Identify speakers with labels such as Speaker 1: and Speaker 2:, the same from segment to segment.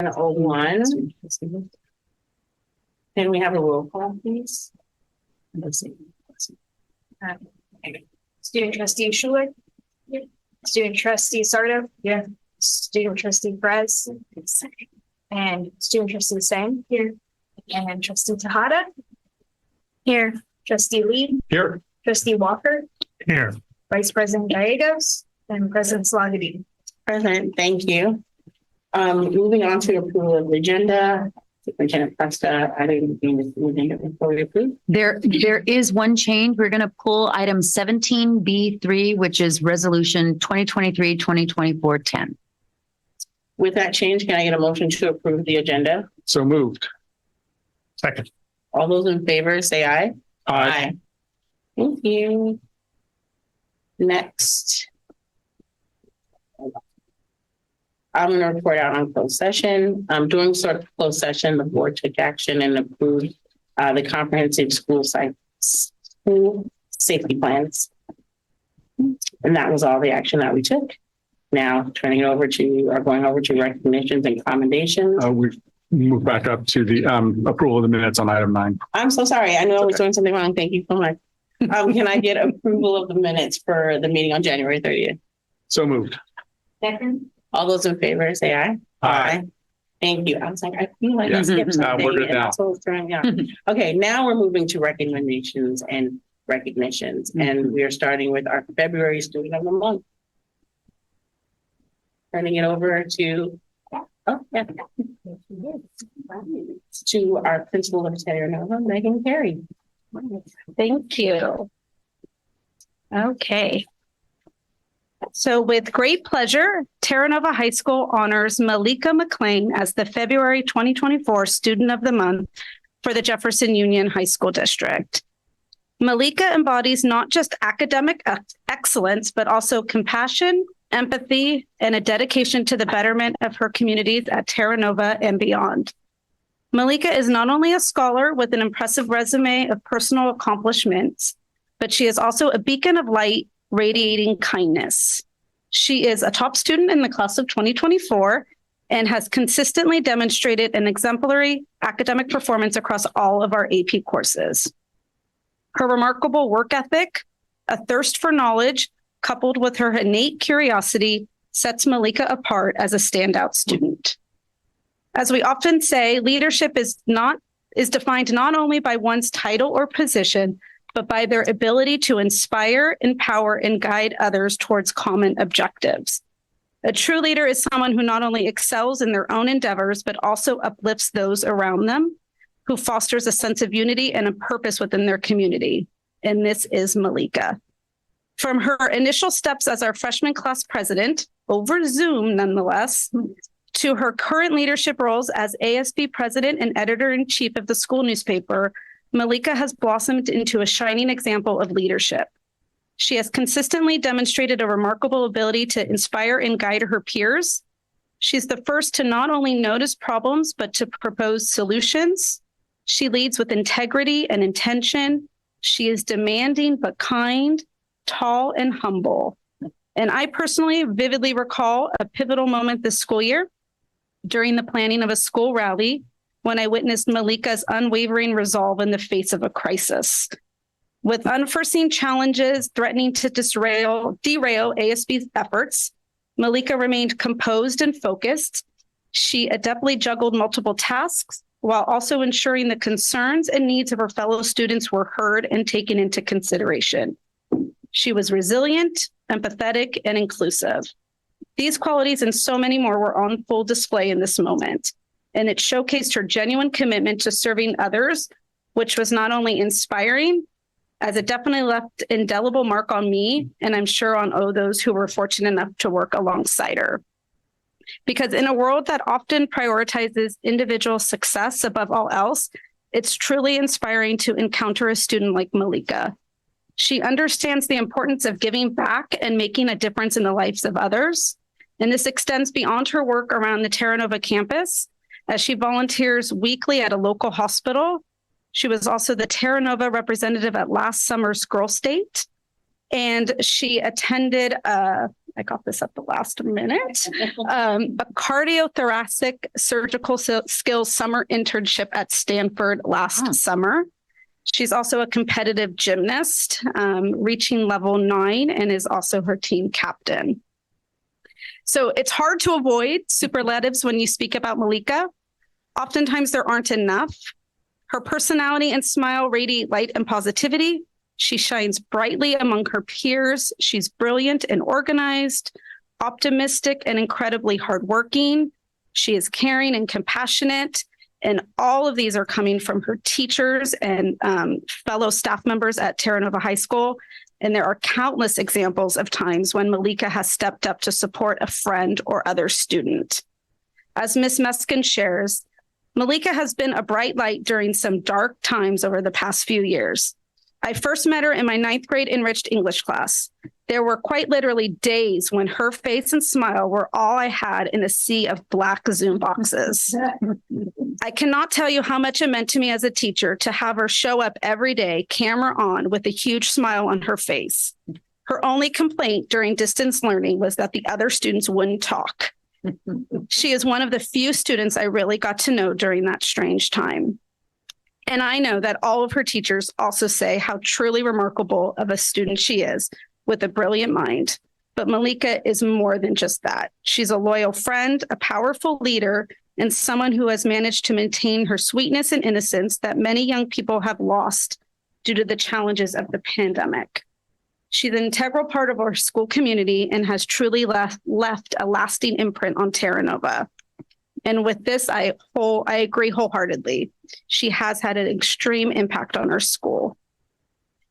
Speaker 1: 101. Can we have a roll call, please?
Speaker 2: Let's see. Student trustee Schuler. Here. Student trustee Sardo.
Speaker 1: Yeah.
Speaker 2: Student trustee Perez. And student trustee Sang. Here. And trustee Tejada. Here. Trustee Lee.
Speaker 3: Here.
Speaker 2: Trustee Walker.
Speaker 3: Here.
Speaker 2: Vice President Gallegos. And President Slagedy.
Speaker 1: Present, thank you. Moving on to approval of the agenda. Superintendent Presta, I didn't mean this agenda before we approve.
Speaker 4: There is one change. We're going to pull item 17B3, which is resolution 2023-2024-10.
Speaker 1: With that change, can I get a motion to approve the agenda?
Speaker 3: So moved. Second.
Speaker 1: All those in favor, say aye. Aye. Thank you. Next. I'm going to report out on closed session. During sort of closed session, the board took action and approved the comprehensive school safety plans. And that was all the action that we took. Now turning it over to, or going over to recognitions and commendations.
Speaker 3: We move back up to the approval of the minutes on item 9.
Speaker 1: I'm so sorry. I know I was doing something wrong. Thank you so much. Can I get approval of the minutes for the meeting on January 30th?
Speaker 3: So moved.
Speaker 2: Second.
Speaker 1: All those in favor say aye.
Speaker 3: Aye.
Speaker 1: Thank you. I was like, I feel like
Speaker 3: Yeah.
Speaker 1: I skipped something.
Speaker 3: We're good
Speaker 1: and
Speaker 3: now.
Speaker 1: that's what was throwing me off. Okay, now we're moving to recommendations and recognitions. And we are starting with our February student of the month. Turning it over to, to our principal of Terra Nova, Megan Carey.
Speaker 5: Thank you. Okay. So with great pleasure, Terra Nova High School honors Malika McLean as the February 2024 Student of the Month for the Jefferson Union High School District. Malika embodies not just academic excellence, but also compassion, empathy, and a dedication to the betterment of her communities at Terra Nova and beyond. Malika is not only a scholar with an impressive resume of personal accomplishments, but she is also a beacon of light radiating kindness. She is a top student in the class of 2024 and has consistently demonstrated an exemplary academic performance across all of our AP courses. Her remarkable work ethic, a thirst for knowledge, coupled with her innate curiosity, sets Malika apart as a standout student. As we often say, leadership is defined not only by one's title or position, but by their ability to inspire, empower, and guide others towards common objectives. A true leader is someone who not only excels in their own endeavors, but also uplifts those around them, who fosters a sense of unity and a purpose within their community. And this is Malika. From her initial steps as our freshman class president, over Zoom nonetheless, to her current leadership roles as ASB president and editor-in-chief of the school newspaper, Malika has blossomed into a shining example of leadership. She has consistently demonstrated a remarkable ability to inspire and guide her peers. She's the first to not only notice problems, but to propose solutions. She leads with integrity and intention. She is demanding but kind, tall and humble. And I personally vividly recall a pivotal moment this school year during the planning of a school rally when I witnessed Malika's unwavering resolve in the face of a crisis. With unforeseen challenges threatening to derail ASB's efforts, Malika remained composed and focused. She adeptly juggled multiple tasks while also ensuring the concerns and needs of her fellow students were heard and taken into consideration. She was resilient, empathetic, and inclusive. These qualities and so many more were on full display in this moment, and it showcased her genuine commitment to serving others, which was not only inspiring, as it definitely left indelible mark on me, and I'm sure on all those who were fortunate enough to work alongside her. Because in a world that often prioritizes individual success above all else, it's truly inspiring to encounter a student like Malika. She understands the importance of giving back and making a difference in the lives of others. And this extends beyond her work around the Terra Nova campus, as she volunteers weekly at a local hospital. She was also the Terra Nova representative at last summer's Girl State. And she attended a I got this at the last minute. A cardiothoracic surgical skills summer internship at Stanford last summer. She's also a competitive gymnast, reaching level 9, and is also her team captain. So it's hard to avoid superlatives when you speak about Malika. Oftentimes there aren't enough. Her personality and smile radiate light and positivity. She shines brightly among her peers. She's brilliant and organized, optimistic, and incredibly hardworking. She is caring and compassionate. And all of these are coming from her teachers and fellow staff members at Terra Nova High School. And there are countless examples of times when Malika has stepped up to support a friend or other student. As Ms. Meskin shares, Malika has been a bright light during some dark times over the past few years. I first met her in my 9th grade enriched English class. There were quite literally days when her face and smile were all I had in a sea of black Zoom boxes. I cannot tell you how much it meant to me as a teacher to have her show up every day, camera on, with a huge smile on her face. Her only complaint during distance learning was that the other students wouldn't talk. She is one of the few students I really got to know during that strange time. And I know that all of her teachers also say how truly remarkable of a student she is, with a brilliant mind. But Malika is more than just that. She's a loyal friend, a powerful leader, and someone who has managed to maintain her sweetness and innocence that many young people have lost due to the challenges of the pandemic. She's an integral part of our school community and has truly left a lasting imprint on Terra Nova. And with this, I agree wholeheartedly. She has had an extreme impact on our school.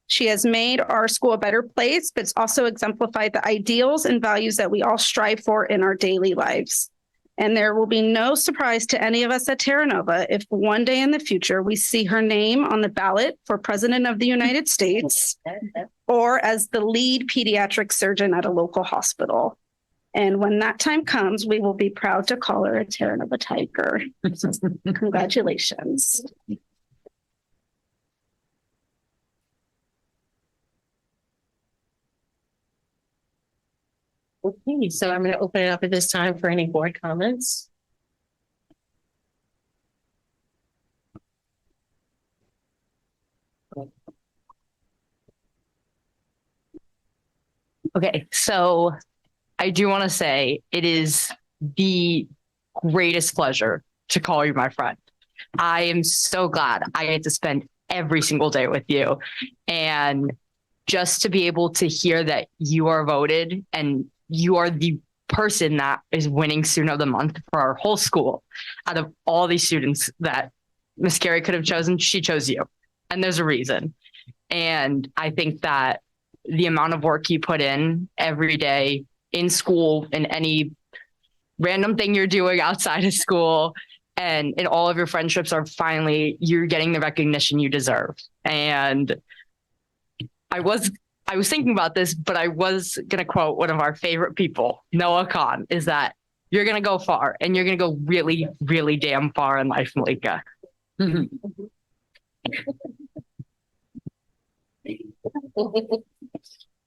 Speaker 5: She has made our school a better place, but it's also exemplified the ideals and values that we all strive for in our daily lives. And there will be no surprise to any of us at Terra Nova if one day in the future we see her name on the ballot for President of the United States or as the lead pediatric surgeon at a local hospital. And when that time comes, we will be proud to call her a Terra Nova Tiger. Congratulations.
Speaker 6: Okay, so I'm going to open it up at this time for any board comments.
Speaker 7: Okay, so I do want to say it is the greatest pleasure to call you my friend. I am so glad I get to spend every single day with you. And just to be able to hear that you are voted and you are the person that is winning Student of the Month for our whole school. Out of all these students that Miss Carey could have chosen, she chose you. And there's a reason. And I think that the amount of work you put in every day in school and any random thing you're doing outside of school and in all of your friendships are finally, you're getting the recognition you deserve. And I was thinking about this, but I was going to quote one of our favorite people, Noah Khan, is that you're going to go far and you're going to go really, really damn far in life, Malika.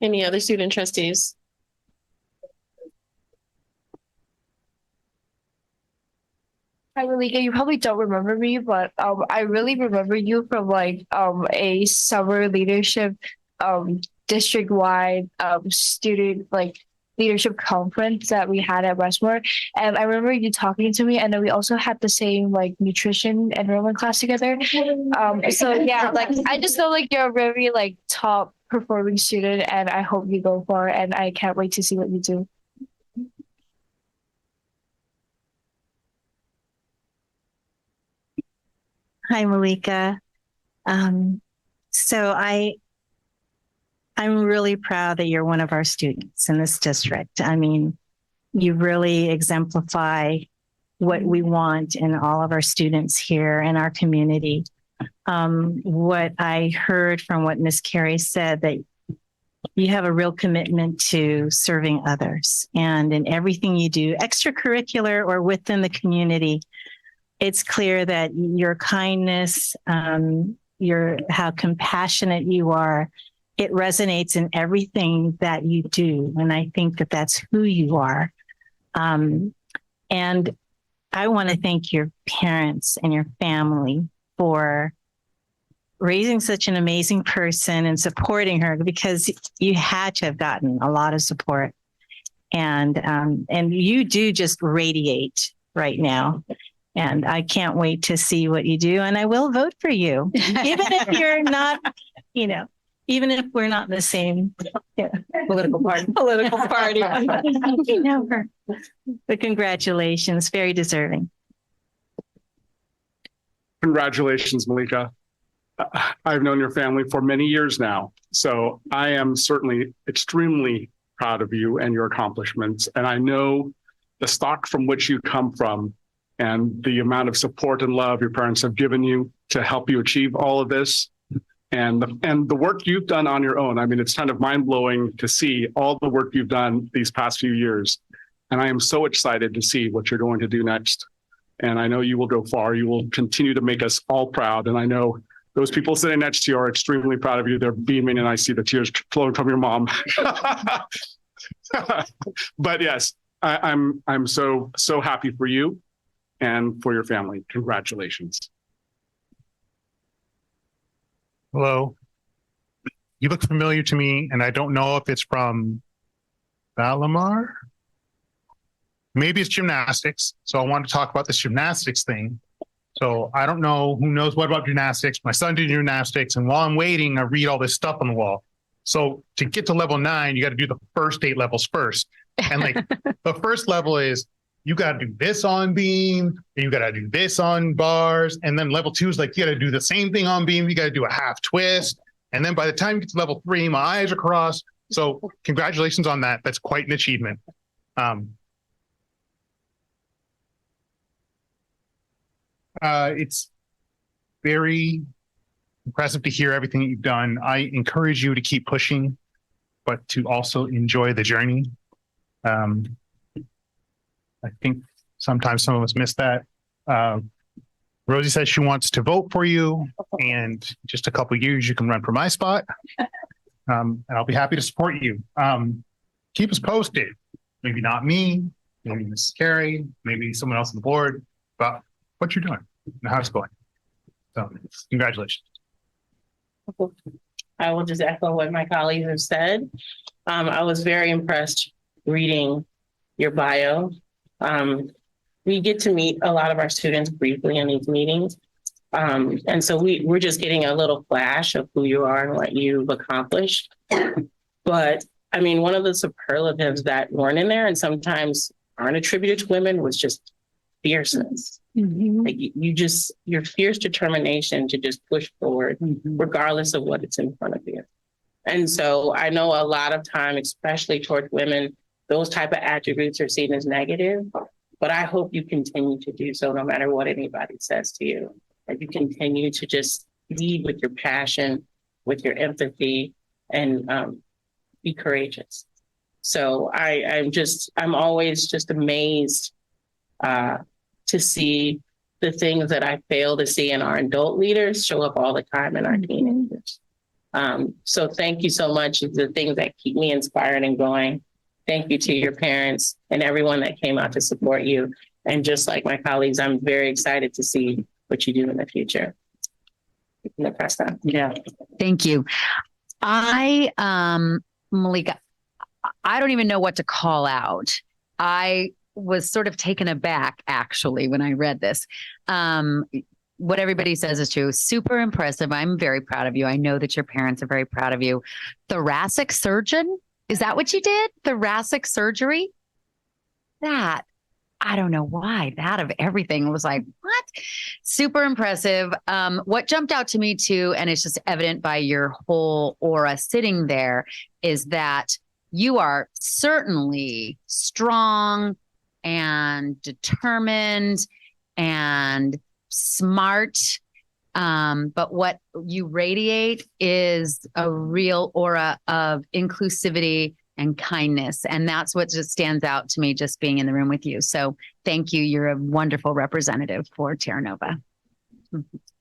Speaker 6: Any other student trustees?
Speaker 8: Hi, Malika. You probably don't remember me, but I really remember you from a summer leadership district-wide student leadership conference that we had at Westmore. And I remember you talking to me, and then we also had the same nutrition enrollment class together. So yeah, I just feel like you're a very top performing student, and I hope you go far, and I can't wait to see what you do.
Speaker 9: Hi, Malika. So I'm really proud that you're one of our students in this district. I mean, you really exemplify what we want in all of our students here in our community. What I heard from what Miss Carey said, that you have a real commitment to serving others, and in everything you do, extracurricular or within the community, it's clear that your kindness, how compassionate you are, it resonates in everything that you do. And I think that that's who you are. And I want to thank your parents and your family for raising such an amazing person and supporting her, because you had to have gotten a lot of support. And you do just radiate right now. And I can't wait to see what you do. And I will vote for you, even if you're not, even if we're not the same
Speaker 1: Political party.
Speaker 9: political party. You know her. But congratulations, very deserving.
Speaker 3: Congratulations, Malika. I've known your family for many years now, so I am certainly extremely proud of you and your accomplishments. And I know the stock from which you come from and the amount of support and love your parents have given you to help you achieve all of this. And the work you've done on your own. I mean, it's kind of mind blowing to see all the work you've done these past few years. And I am so excited to see what you're going to do next. And I know you will go far. You will continue to make us all proud. And I know those people sitting next to you are extremely proud of you. They're beaming, and I see the tears flowing from your mom. But yes, I'm so happy for you and for your family. Congratulations.
Speaker 10: Hello. You look familiar to me, and I don't know if it's from Valamar. Maybe it's gymnastics. So I want to talk about this gymnastics thing. So I don't know who knows what about gymnastics. My son did gymnastics, and while I'm waiting, I read all this stuff on the wall. So to get to level 9, you got to do the first 8 levels first. And like the first level is you got to do this on beam, and you got to do this on bars. And then level 2 is like, you got to do the same thing on beam. You got to do a half twist. And then by the time you get to level 3, my eyes are crossed. So congratulations on that. That's quite an achievement. It's very impressive to hear everything that you've done. I encourage you to keep pushing, but to also enjoy the journey. I think sometimes some of us miss that. Rosie says she wants to vote for you, and just a couple of years you can run for my spot. And I'll be happy to support you. Keep us posted. Maybe not me, maybe Mrs. Carey, maybe someone else on the board, about what you're doing and how it's going. So congratulations.
Speaker 1: I will just echo what my colleagues have said. I was very impressed reading your bio. We get to meet a lot of our students briefly in these meetings. And so we're just getting a little flash of who you are and what you've accomplished. But I mean, one of the superlatives that weren't in there and sometimes aren't attributed to women was just fierceness.
Speaker 5: Mm-hmm.
Speaker 1: Like your fierce determination to just push forward, regardless of what it's in front of you. And so I know a lot of time, especially towards women, those type of attributes are seen as negative, but I hope you continue to do so no matter what anybody says to you. That you continue to just lead with your passion, with your empathy, and be courageous. So I'm always just amazed to see the things that I fail to see in our adult leaders show up all the time in our teenagers. So thank you so much. The things that keep me inspired and going. Thank you to your parents and everyone that came out to support you. And just like my colleagues, I'm very excited to see what you do in the future.
Speaker 4: Yeah. Thank you. Malika, I don't even know what to call out. I was sort of taken aback, actually, when I read this. What everybody says is true. Super impressive. I'm very proud of you. I know that your parents are very proud of you. Thoracic surgeon? Is that what you did? Thoracic surgery? That, I don't know why. That of everything was like, what? Super impressive. What jumped out to me too, and it's just evident by your whole aura sitting there, is that you are certainly strong and determined and smart. But what you radiate is a real aura of inclusivity and kindness. And that's what just stands out to me just being in the room with you. So thank you. You're a wonderful representative for Terra Nova.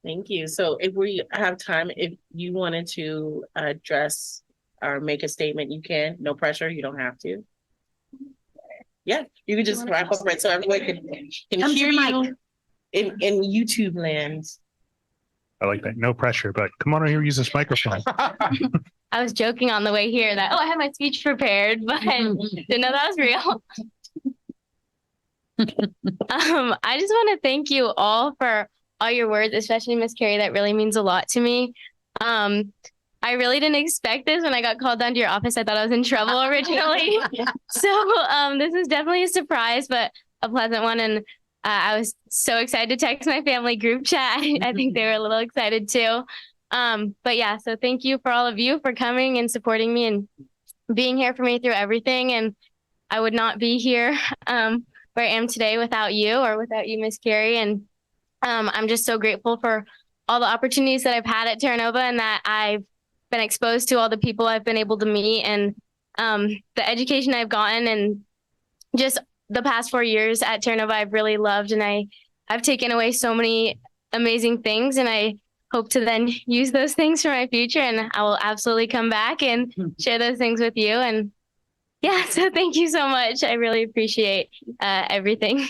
Speaker 1: Thank you. So if we have time, if you wanted to address or make a statement, you can. No pressure. You don't have to. Yeah, you can just wrap up right so everyone can
Speaker 9: Come to
Speaker 1: hear
Speaker 9: the
Speaker 1: you in YouTube land.
Speaker 10: I like that. No pressure, but come on over here, use this microphone.
Speaker 8: I was joking on the way here that, oh, I had my speech prepared, but didn't know that was real. I just want to thank you all for all your words, especially Miss Carrie. That really means a lot to me. I really didn't expect this when I got called down to your office. I thought I was in trouble originally. So this is definitely a surprise, but a pleasant one. And I was so excited to text my family group chat. I think they were a little excited too. But yeah, so thank you for all of you for coming and supporting me and being here for me through everything. And I would not be here where I am today without you or without you, Miss Carrie. And I'm just so grateful for all the opportunities that I've had at Terra Nova and that I've been exposed to, all the people I've been able to meet, and the education I've gotten, and just the past 4 years at Terra Nova I've really loved, and I've taken away so many amazing things, and I hope to then use those things for my future, and I will absolutely come back and share those things with you. And yeah, so thank you so much. I really appreciate everything.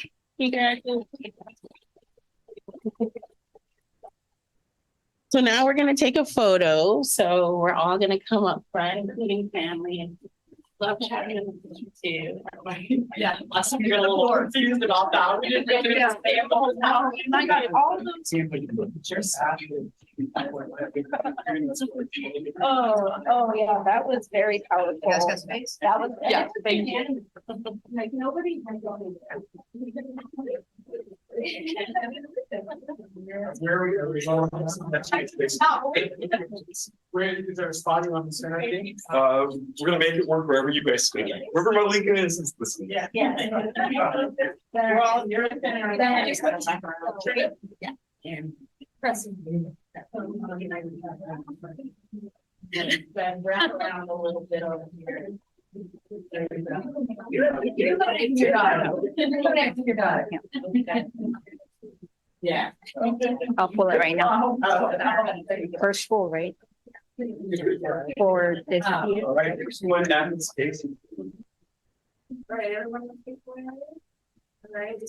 Speaker 1: So now we're going to take a photo. So we're all going to come up front, including family, and love chatting with you too. Yeah, last time you're a little confused about that. We didn't really say the whole time. And I got all those.
Speaker 5: Oh, yeah, that was very powerful. That was,
Speaker 1: Yeah,
Speaker 5: thank you.
Speaker 1: Like nobody can go
Speaker 3: Where are we going? Where is there a spotting on the center?
Speaker 11: We're gonna make it work wherever you guys stand. Wherever my Lincoln is listening.
Speaker 1: Yeah. We're all, you're in the yeah. And pressing. Then wrap around a little bit over here. There we go. You're connecting your daughter. Connecting your daughter. Yeah.
Speaker 5: I'll pull it right now. First full, right? For this.
Speaker 11: All right, there's one down in space.
Speaker 1: All right, everyone. All right.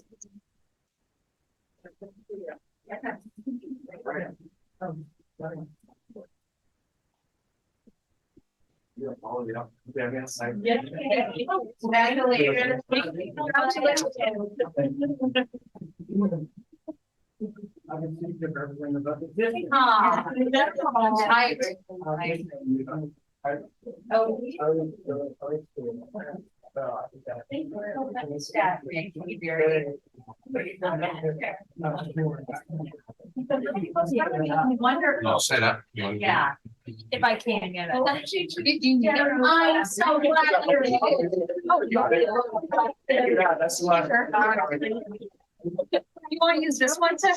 Speaker 11: You're following it up. Yeah, yes, I-
Speaker 1: Yeah.
Speaker 11: I'll set up.
Speaker 1: Yeah. If I can get it.
Speaker 2: I'm so glad you're here.
Speaker 11: Yeah, that's a lot.
Speaker 2: You want to use this one too?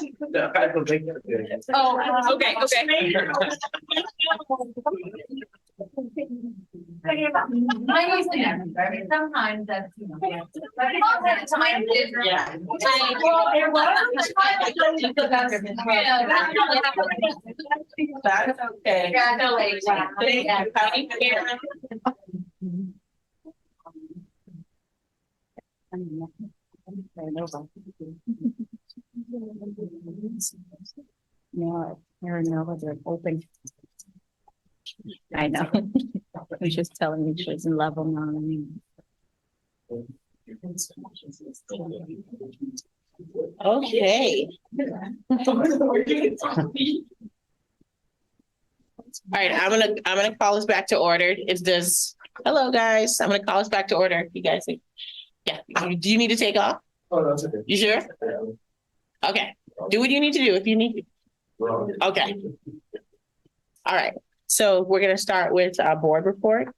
Speaker 1: Oh, okay, okay.
Speaker 2: I usually never, I mean, sometimes that's, you know. But most of the time, it's different.
Speaker 1: Yeah. That's okay.
Speaker 2: Congratulations.
Speaker 1: Thank you.
Speaker 9: No, Terra Nova, they're open. I know. I was just telling me she was in level 9.
Speaker 1: Okay. All right, I'm gonna call us back to order. It's this. Hello, guys. I'm gonna call us back to order. You guys, yeah. Do you need to take off?
Speaker 11: Oh, that's okay.
Speaker 1: You sure? Okay. Do what you need to do if you need to. Okay. All right. So we're gonna start with our board report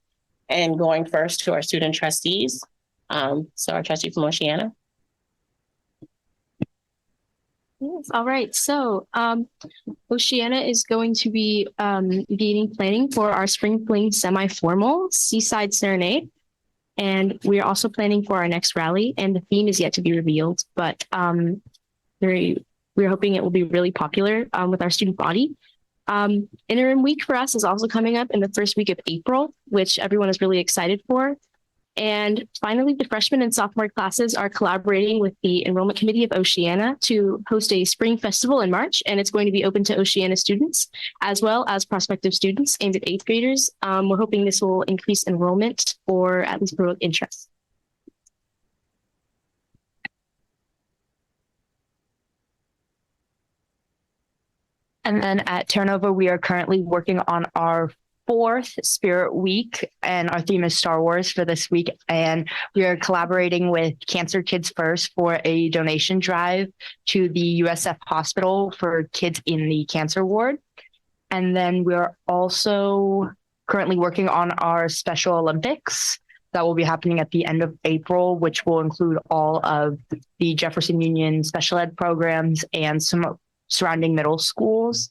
Speaker 1: and going first to our student trustees. So our trustee from Oceana.
Speaker 12: Yes. All right. So Oceana is going to be leading planning for our Spring Fling semi-formal Seaside Serenade. And we are also planning for our next rally, and the theme is yet to be revealed, but we're hoping it will be really popular with our student body. Interim week for us is also coming up in the first week of April, which everyone is really excited for. And finally, the freshman and sophomore classes are collaborating with the Enrollment Committee of Oceana to host a spring festival in March, and it's going to be open to Oceana students as well as prospective students aimed at 8th graders. We're hoping this will increase enrollment or at least provoke interest.
Speaker 7: And then at Terra Nova, we are currently working on our 4th Spirit Week, and our theme is Star Wars for this week. And we are collaborating with Cancer Kids First for a donation drive to the USF hospital for kids in the cancer ward. And then we're also currently working on our Special Olympics that will be happening at the end of April, which will include all of the Jefferson Union special ed programs and some surrounding middle schools.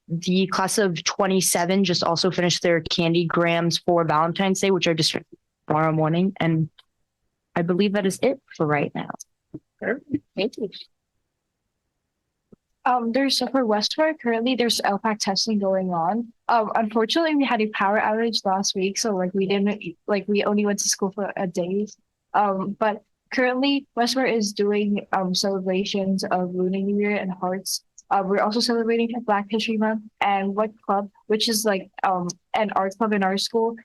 Speaker 7: The class of 27 just also finished their candy grams for Valentine's Day, which are distributed tomorrow morning. And I believe that is it for right now.
Speaker 12: Thank you.
Speaker 8: So for Westmore, currently there's LPAC testing going on. Unfortunately, we had a power outage last week, so we only went to school for a day. But currently, Westmore is doing celebrations of Lunar New Year and Hearts. We're also celebrating Black History Month, and What Club, which is like an art club in our school,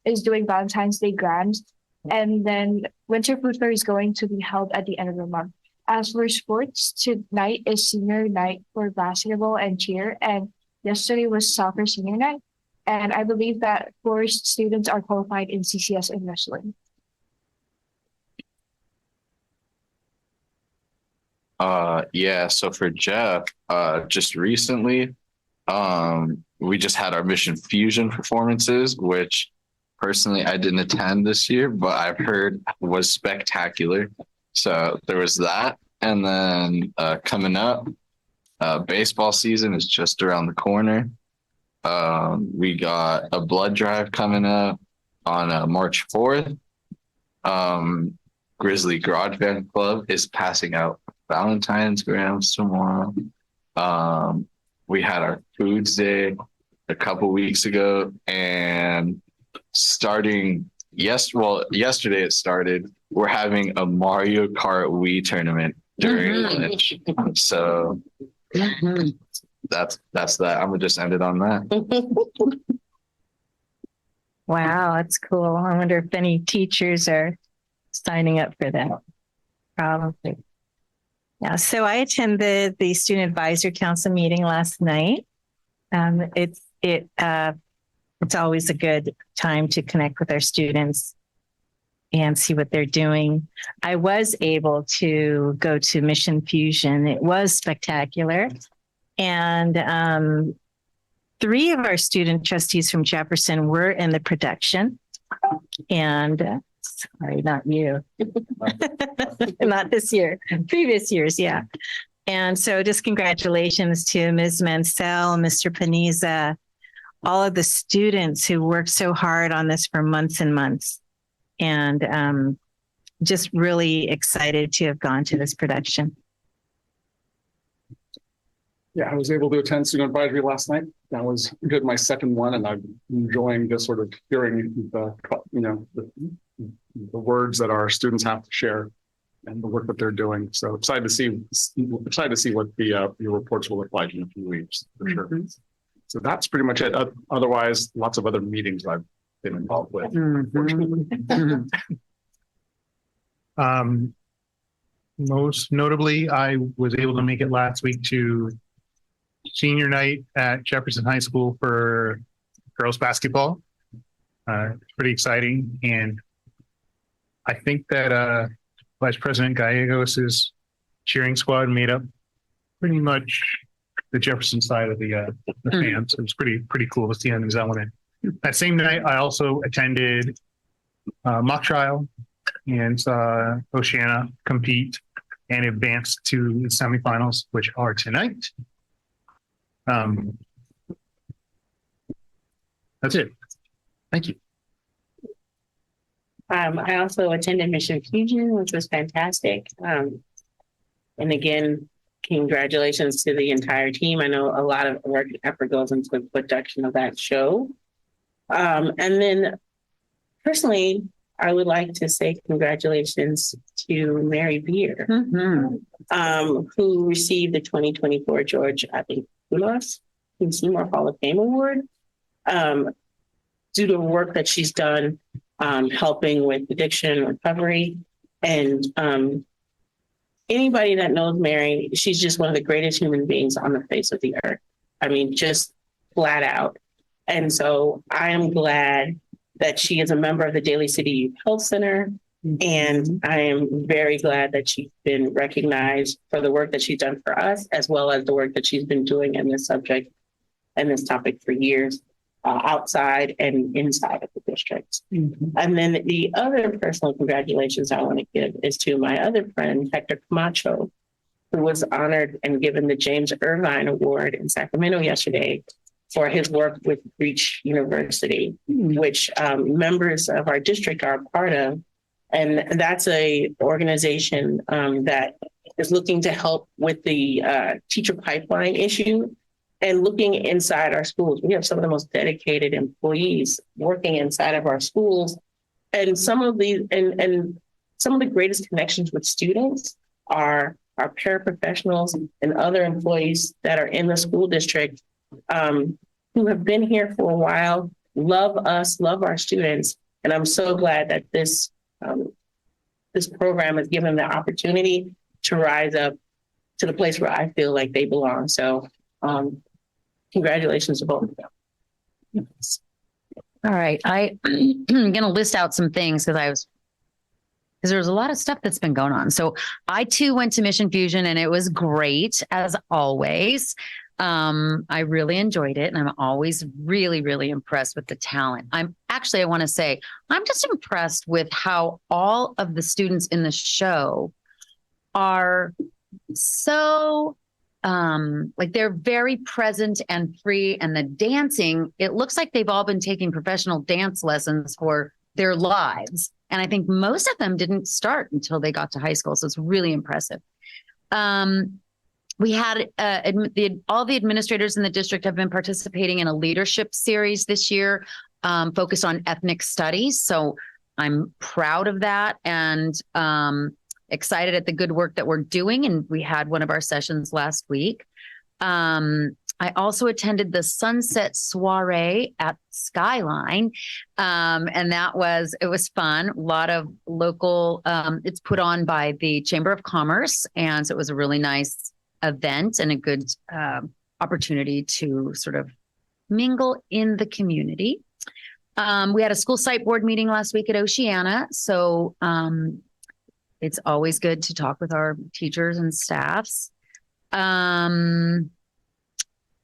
Speaker 8: is doing Valentine's Day Grams. And then Winter Food Fair is going to be held at the end of the month. As for sports, tonight is senior night for basketball and cheer, and yesterday was soccer senior night. And I believe that 4 students are qualified in CCS and wrestling.
Speaker 13: Yeah, so for Jeff, just recently, we just had our Mission Fusion performances, which personally I didn't attend this year, but I've heard was spectacular. So there was that. And then coming up, baseball season is just around the corner. We got a blood drive coming up on March 4th. Grizzly Garage Band Club is passing out Valentine's grams tomorrow. We had our Foods Day a couple weeks ago, and yesterday it started. We're having a Mario Kart Wii tournament during lunch. So that's that. I'm gonna just end it on that.
Speaker 9: Wow, that's cool. I wonder if any teachers are signing up for that. Probably. Yeah, so I attended the Student Advisory Council meeting last night. It's always a good time to connect with our students and see what they're doing. I was able to go to Mission Fusion. It was spectacular. And 3 of our student trustees from Jefferson were in the production. And sorry, not you. Not this year, previous years, yeah. And so just congratulations to Ms. Mansell, Mr. Paniza, all of the students who worked so hard on this for months and months. And just really excited to have gone to this production.
Speaker 3: Yeah, I was able to attend student advisory last night. That was good, my second one, and I'm enjoying just sort of hearing the words that our students have to share and the work that they're doing. So excited to see what the your reports will look like in a few weeks for sure. So that's pretty much it. Otherwise, lots of other meetings I've been involved with.
Speaker 10: Most notably, I was able to make it last week to senior night at Jefferson High School for girls basketball. It's pretty exciting. And I think that Vice President Gallegos' cheering squad made up pretty much the Jefferson side of the fans. It was pretty cool to see them as that one in. That same night, I also attended mock trial and saw Oceana compete and advance to the semifinals, which are tonight. That's it. Thank you.
Speaker 6: I also attended Mission Fusion, which was fantastic. And again,
Speaker 1: congratulations to the entire team. I know a lot of work and effort goes into the production of that show. And then personally, I would like to say congratulations to Mary Beer, who received the 2024 George, I think, Seymour Hall of Fame Award, due to work that she's done helping with addiction recovery. And anybody that knows Mary, she's just one of the greatest human beings on the face of the earth. I mean, just flat out. And so I am glad that she is a member of the Daly City Youth Health Center. And I am very glad that she's been recognized for the work that she's done for us, as well as the work that she's been doing in this subject and this topic for years, outside and inside of the district. And then the other personal congratulations I want to give is to my other friend, Hector Camacho, who was honored and given the James Irvine Award in Sacramento yesterday for his work with Breach University, which members of our district are a part of. And that's a organization that is looking to help with the teacher pipeline issue and looking inside our schools. We have some of the most dedicated employees working inside of our schools. And some of the greatest connections with students are our paraprofessionals and other employees that are in the school district who have been here for a while, love us, love our students. And I'm so glad that this program has given them the opportunity to rise up to the place where I feel like they belong. So congratulations to both of them.
Speaker 4: All right. I'm going to list out some things because there's a lot of stuff that's been going on. So I too went to Mission Fusion and it was great as always. I really enjoyed it and I'm always really, really impressed with the talent. I want to say, I'm just impressed with how all of the students in the show are so, they're very present and free, and the dancing, it looks like they've all been taking professional dance lessons for their lives. And I think most of them didn't start until they got to high school. So it's really impressive. We had all the administrators in the district have been participating in a leadership series this year, focused on ethnic studies. So I'm proud of that and excited at the good work that we're doing. And we had one of our sessions last week. I also attended the Sunset Soiree at Skyline. And it was fun. A lot of local, it's put on by the Chamber of Commerce. And so it was a really nice event and a good opportunity to sort of mingle in the community. We had a school site board meeting last week at Oceana. So it's always good to talk with our teachers and staffs.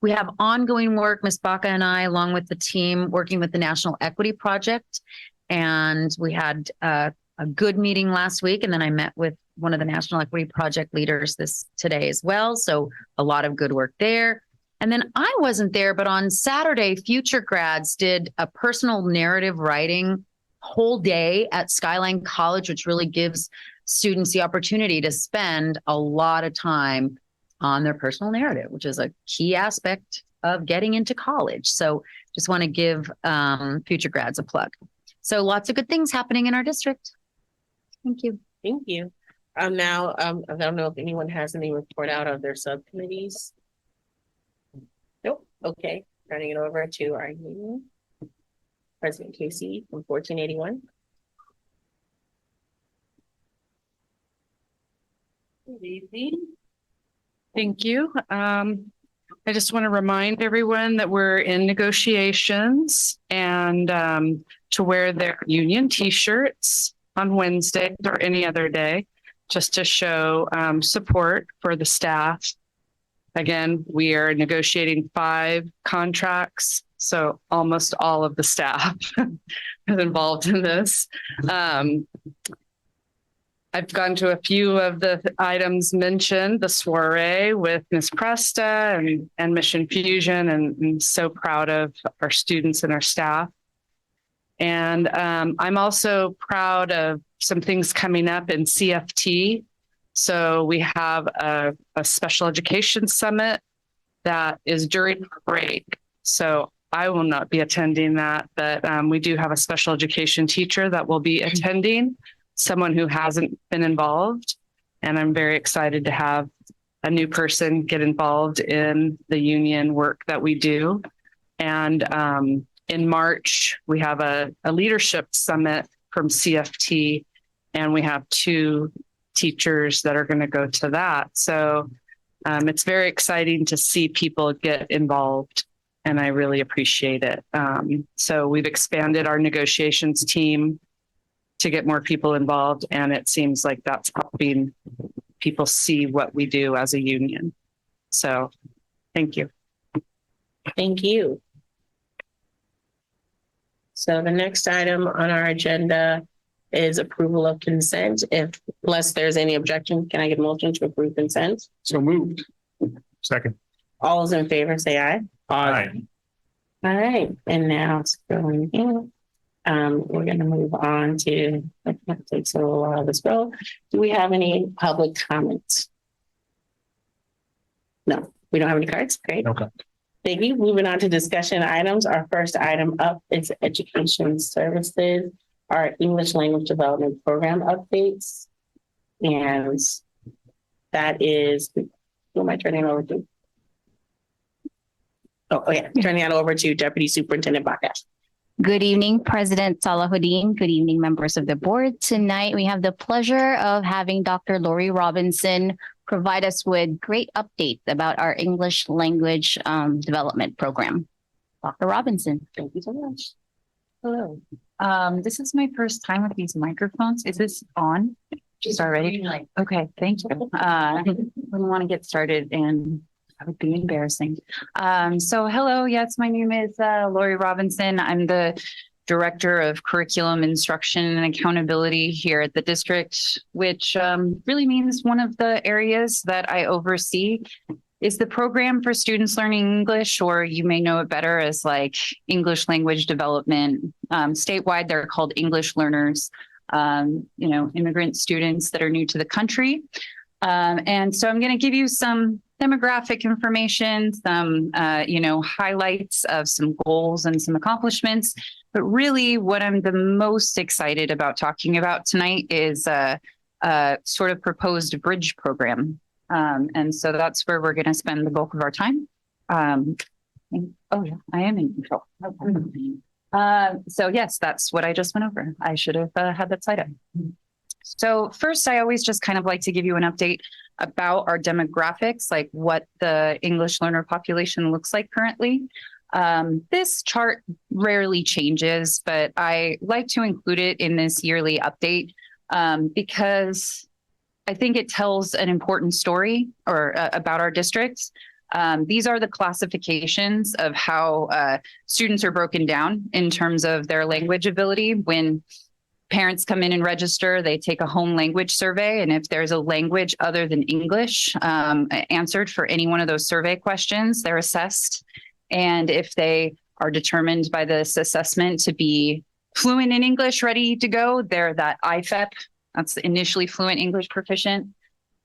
Speaker 4: We have ongoing work, Ms. Baca and I, along with the team, working with the National Equity Project. And we had a good meeting last week. And then I met with one of the National Equity Project leaders today as well. So a lot of good work there. And then I wasn't there, but on Saturday, future grads did a personal narrative writing whole day at Skyline College, which really gives students the opportunity to spend a lot of time on their personal narrative, which is a key aspect of getting into college. So just want to give future grads a plug. So lots of good things happening in our district. Thank you.
Speaker 1: Thank you. Now, I don't know if anyone has any report out of their subcommittees. Nope. Okay. Turning it over to our union. President Casey from 1481.
Speaker 5: Good evening. Thank you. I just want to remind everyone that we're in negotiations and to wear their union t-shirts on Wednesdays or any other day, just to show support for the staff. Again, we are negotiating 5 contracts, so almost all of the staff is involved in this. I've gone to a few of the items mentioned, the soiree with Ms. Presta and Mission Fusion, and I'm so proud of our students and our staff. And I'm also proud of some things coming up in CFT.
Speaker 7: So we have a special education summit that is during break. So I will not be attending that, but we do have a special education teacher that will be attending, someone who hasn't been involved. And I'm very excited to have a new person get involved in the union work that we do. And in March, we have a leadership summit from CFT, and we have 2 teachers that are going to go to that. So it's very exciting to see people get involved, and I really appreciate it. So we've expanded our negotiations team to get more people involved, and it seems like that's helping people see what we do as a union. So thank you.
Speaker 1: Thank you. So the next item on our agenda is approval of consent. Unless there's any objection, can I get a motion to approve consent?
Speaker 3: So moved.
Speaker 10: Second.
Speaker 1: All those in favor say aye.
Speaker 3: Aye.
Speaker 1: All right, and now it's going in. We're going to move on to, that takes a little while as well. Do we have any public comments? No, we don't have any cards. Great.
Speaker 10: Okay.
Speaker 1: Thank you. Moving on to discussion items. Our first item up is education services, our English language development program updates. And that is, who am I turning over to? Oh yeah, turning that over to Deputy Superintendent Baca.
Speaker 14: Good evening, President Salahuddin. Good evening, members of the board. Tonight, we have the pleasure of having Dr. Lori Robinson provide us with great updates about our English language development program. Dr. Robinson.
Speaker 1: Thank you so much.
Speaker 4: Hello. This is my first time with these microphones. Is this on? Just already? Okay, thank you. We want to get started, and that would be embarrassing. So hello, yes, my name is Lori Robinson. I'm the Director of Curriculum Instruction and Accountability here at the district, which really means one of the areas that I oversee is the program for students learning English, or you may know it better as like English language development. Statewide, they're called English learners, immigrant students that are new to the country. And so I'm going to give you some demographic information, some, highlights of some goals and some accomplishments. But really what I'm the most excited about talking about tonight is a sort of proposed bridge program. And so that's where we're going to spend the bulk of our time. I am in control. So yes, that's what I just went over. I should have had that slide up. So first, I always just kind of like to give you an update about our demographics, like what the English learner population looks like currently. This chart rarely changes, but I like to include it in this yearly update because I think it tells an important story about our districts. These are the classifications of how students are broken down in terms of their language ability. When parents come in and register, they take a home language survey. And if there's a language other than English answered for any one of those survey questions, they're assessed. And if they are determined by this assessment to be fluent in English, ready to go, they're that IFEP, that's initially fluent English proficient.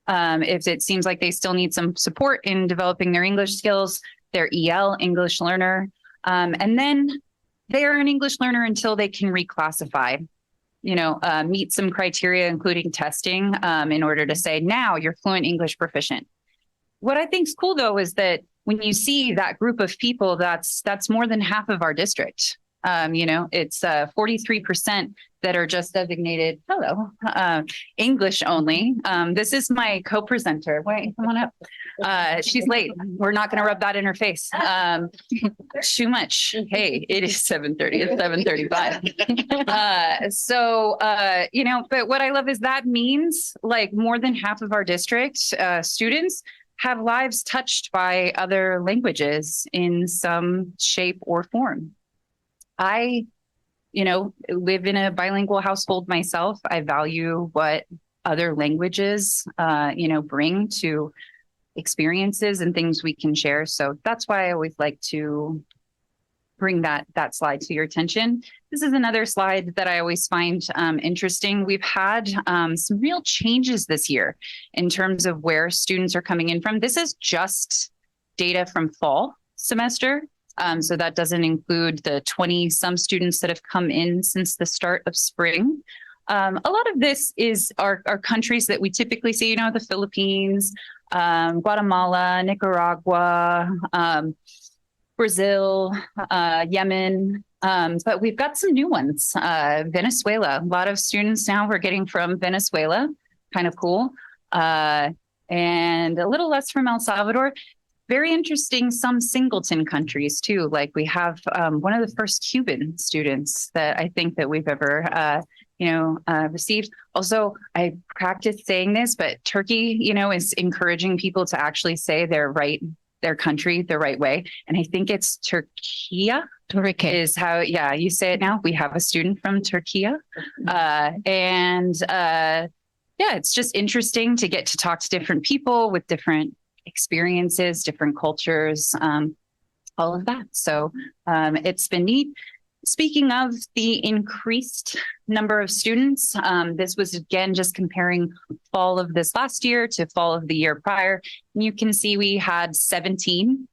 Speaker 4: If it seems like they still need some support in developing their English skills, they're EL, English learner. And then they are an English learner until they can reclassify, meet some criteria, including testing, in order to say, now you're fluent English proficient. What I think is cool, though, is that when you see that group of people, that's more than half of our district. It's 43% that are just designated, English only. This is my co-presenter. Wait, come on up. She's late. We're not going to rub that in her face. Too much. Hey, it is 7:30. It's 7:35. But what I love is that means like more than half of our district students have lives touched by other languages in some shape or form. I live in a bilingual household myself. I value what other languages, bring to experiences and things we can share. So that's why I always like to
Speaker 15: bring that slide to your attention. This is another slide that I always find interesting. We've had some real changes this year in terms of where students are coming in from. This is just data from fall semester. So that doesn't include the 20 some students that have come in since the start of spring. A lot of this is our countries that we typically see, the Philippines, Guatemala, Nicaragua, Brazil, Yemen, but we've got some new ones. Venezuela, a lot of students now we're getting from Venezuela, kind of cool. And a little less from El Salvador. Very interesting, some singleton countries too. Like we have one of the first Cuban students that I think that we've ever received. Also, I practice saying this, but Turkey, is encouraging people to actually say their country the right way. And I think it's Turkiya.
Speaker 4: Turkey
Speaker 15: is how, you say it now. We have a student from Turkiya. It's just interesting to get to talk to different people with different experiences, different cultures, all of that. So it's been neat. Speaking of the increased number of students, this was again just comparing fall of this last year to fall of the year prior. And you can see we had 17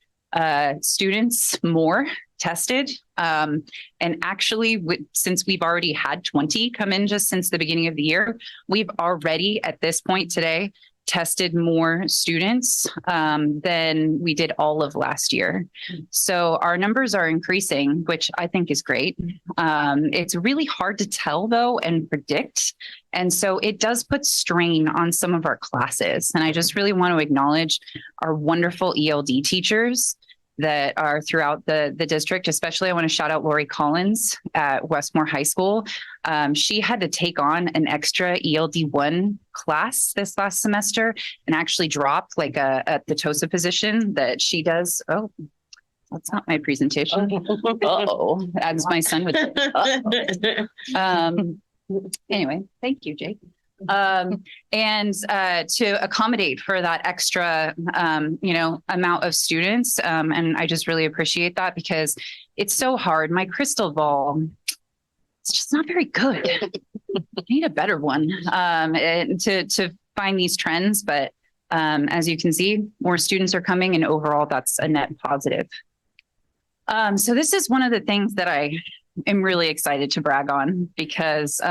Speaker 15: students more tested. And actually, since we've already had 20 come in just since the beginning of the year, we've already at this point today tested more students than we did all of last year. So our numbers are increasing, which I think is great. It's really hard to tell though and predict. And so it does put strain on some of our classes. And I just really want to acknowledge our wonderful ELD teachers that are throughout the district. Especially, I want to shout out Lori Collins at Westmore High School. She had to take on an extra ELD1 class this last semester and actually dropped like the TOSA position that she does. Oh, that's not my presentation. Uh-oh, as my son would say. Anyway, thank you, Jake. And to accommodate for that extra, amount of students. And I just really appreciate that because it's so hard. My crystal ball, it's just not very good. I need a better one to find these trends. But as you can see, more students are coming and overall that's a net positive. So this is one of the things that I am really excited to brag on because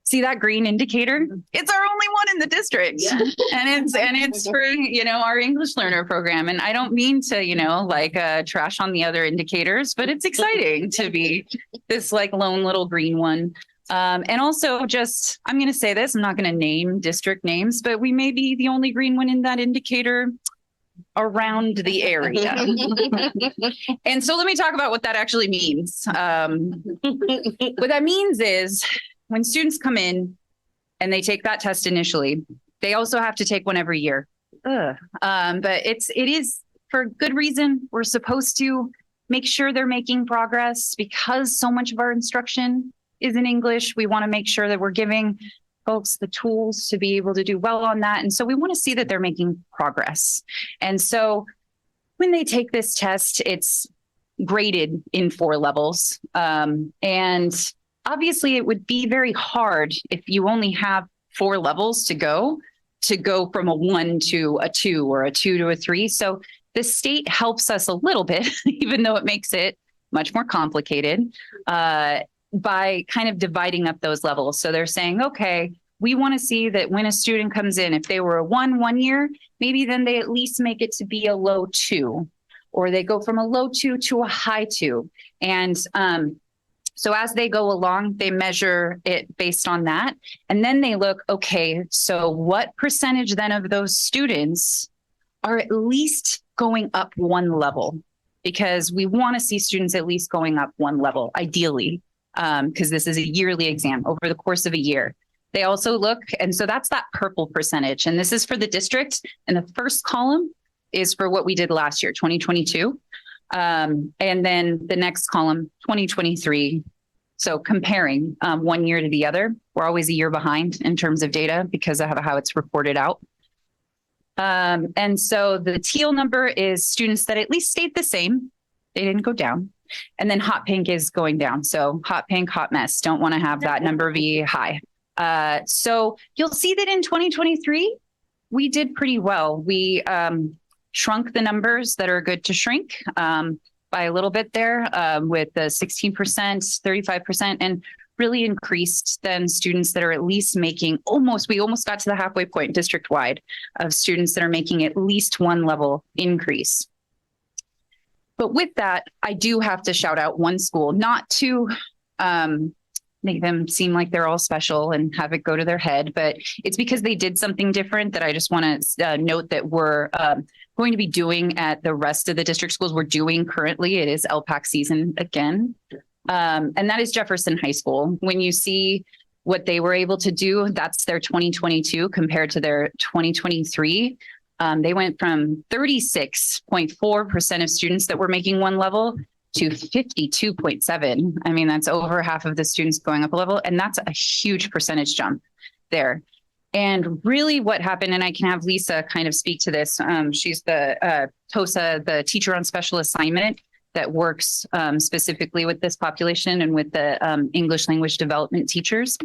Speaker 15: see that green indicator? It's our only one in the district. Yeah. And it's for, our English learner program. And I don't mean to, trash on the other indicators, but it's exciting to be this lone little green one. And also I'm going to say this, I'm not going to name district names, but we may be the only green one in that indicator around the area. And so let me talk about what that actually means. What that means is, when students come in and they take that test initially, they also have to take one every year. But it is for good reason. We're supposed to make sure they're making progress because so much of our instruction is in English. We want to make sure that we're giving folks the tools to be able to do well on that. And so we want to see that they're making progress. And so when they take this test, it's graded in 4 levels. And obviously, it would be very hard if you only have 4 levels to go from a 1 to a 2 or a 2 to a 3. So the state helps us a little bit, even though it makes it much more complicated, by kind of dividing up those levels. So they're saying, okay, we want to see that when a student comes in, if they were a 1 year, maybe then they at least make it to be a low 2, or they go from a low 2 to a high 2. And so as they go along, they measure it based on that. And then they look, okay, so what percentage then of those students are at least going up 1 level? Because we want to see students at least going up 1 level, ideally, because this is a yearly exam over the course of a year. They also look, and so that's that purple percentage. And this is for the district. And the first column is for what we did last year, 2022. And then the next column, 2023. So comparing 1 year to the other, we're always a year behind in terms of data because of how it's reported out. And so the teal number is students that at least stayed the same. They didn't go down. And then hot pink is going down. So hot pink, hot mess. Don't want to have that number be high. So you'll see that in 2023, we did pretty well. We shrunk the numbers that are good to shrink by a little bit there with the 16%, 35%, and really increased then students that are at least making we almost got to the halfway point district wide of students that are making at least one level increase. But with that, I do have to shout out one school, not to make them seem like they're all special and have it go to their head, but it's because they did something different that I just want to note that we're going to be doing at the rest of the district schools. We're doing currently, it is LPAC season again. And that is Jefferson High School. When you see what they were able to do, that's their 2022 compared to their 2023. They went from 36.4% of students that were making one level to 52.7. I mean, that's over half of the students going up a level, and that's a huge percentage jump there. And really what happened, and I can have Lisa kind of speak to this. She's the TOSA, the teacher on special assignment that works specifically with this population and with the English language development teachers,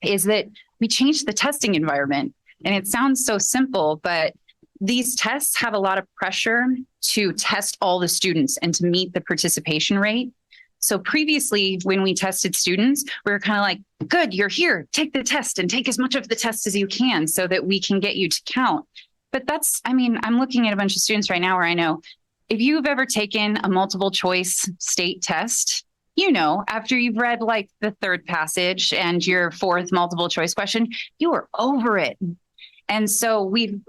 Speaker 15: is that we changed the testing environment. And it sounds so simple, but these tests have a lot of pressure to test all the students and to meet the participation rate. So previously, when we tested students, we were kind of like, good, you're here, take the test and take as much of the test as you can so that we can get you to count. But that's, I mean, I'm looking at a bunch of students right now where I know if you've ever taken a multiple choice state test, you know, after you've read like the third passage and your fourth multiple choice question, you are over it. And so we've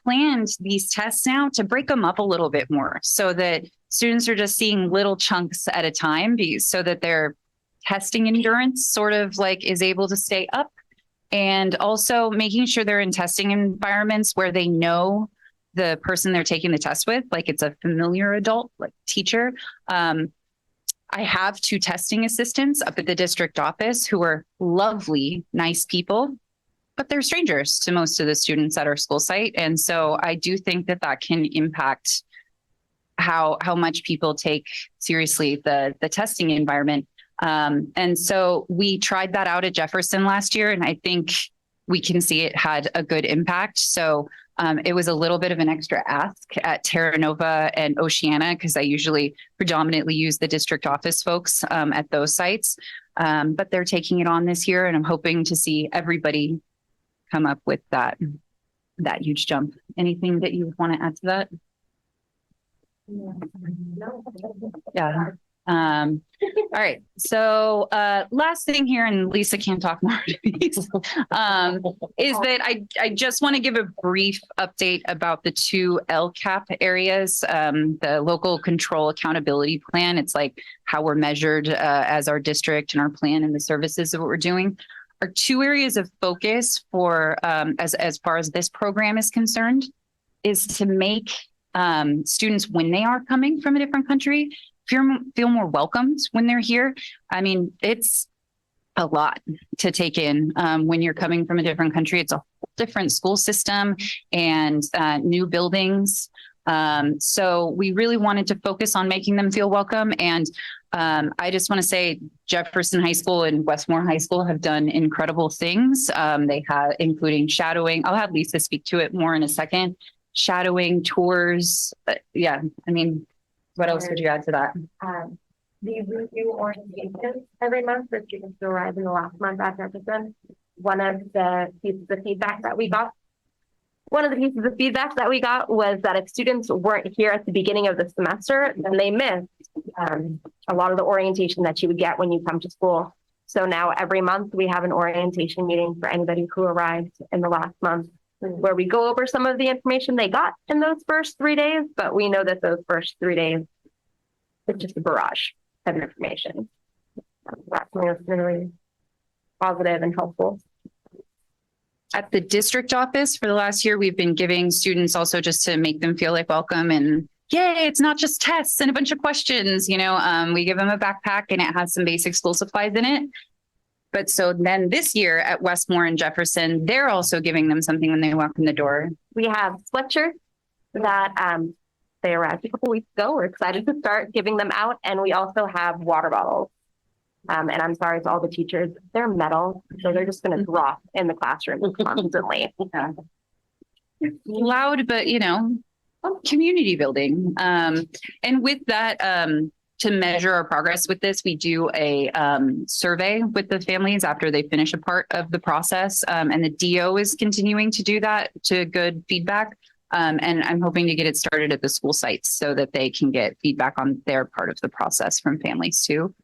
Speaker 15: planned these tests now to break them up a little bit more so that students are just seeing little chunks at a time so that their testing endurance sort of like is able to stay up, and also making sure they're in testing environments where they know the person they're taking the test with, like it's a familiar adult, like teacher. I have 2 testing assistants up at the district office who are lovely, nice people, but they're strangers to most of the students at our school site. And so I do think that that can impact how much people take seriously the testing environment. And so we tried that out at Jefferson last year, and I think we can see it had a good impact. So it was a little bit of an extra ask at Terra Nova and Oceana, because I usually predominantly use the district office folks at those sites. But they're taking it on this year, and I'm hoping to see everybody come up with that huge jump. Anything that you want to add to that? Yeah. All right. So last thing here, and Lisa can talk more to these, is that I just want to give a brief update about the 2 LCAP areas, the local control accountability plan. It's like how we're measured as our district and our plan and the services that we're doing. Our 2 areas of focus for as far as this program is concerned is to make students, when they are coming from a different country, feel more welcomed when they're here. I mean, it's a lot to take in when you're coming from a different country. It's a whole different school system and new buildings. So we really wanted to focus on making them feel welcome. And I just want to say Jefferson High School and Westmore High School have done incredible things. They have, including shadowing. I'll have Lisa speak to it more in a second. Shadowing, tours. Yeah, I mean, what else would you add to that?
Speaker 16: We review orientation every month for students who arrived in the last month at Jefferson. One of the pieces of feedback that we got was that if students weren't here at the beginning of the semester, then they missed a lot of the orientation that you would get when you come to school. So now every month we have an orientation meeting for anybody who arrived in the last month, where we go over some of the information they got in those first 3 days, but we know that those first 3 days, it's just a barrage of information. That's really positive and helpful.
Speaker 15: At the district office for the last year, we've been giving students also just to make them feel like welcome and yay, it's not just tests and a bunch of questions, you know, we give them a backpack and it has some basic school supplies in it. But so then this year at Westmore and Jefferson, they're also giving them something when they walk in the door.
Speaker 16: We have sweatshirts that They arrived a couple weeks ago. We're excited to start giving them out. And we also have water bottles. And I'm sorry to all the teachers, they're metal, so they're just going to drop in the classroom constantly.
Speaker 15: Loud, but community building. And with that, to measure our progress with this, we do a survey with the families after they finish a part of the process. And the DO is continuing to do that to good feedback. And I'm hoping to get it started at the school sites so that they can get feedback on their part of the process from families too.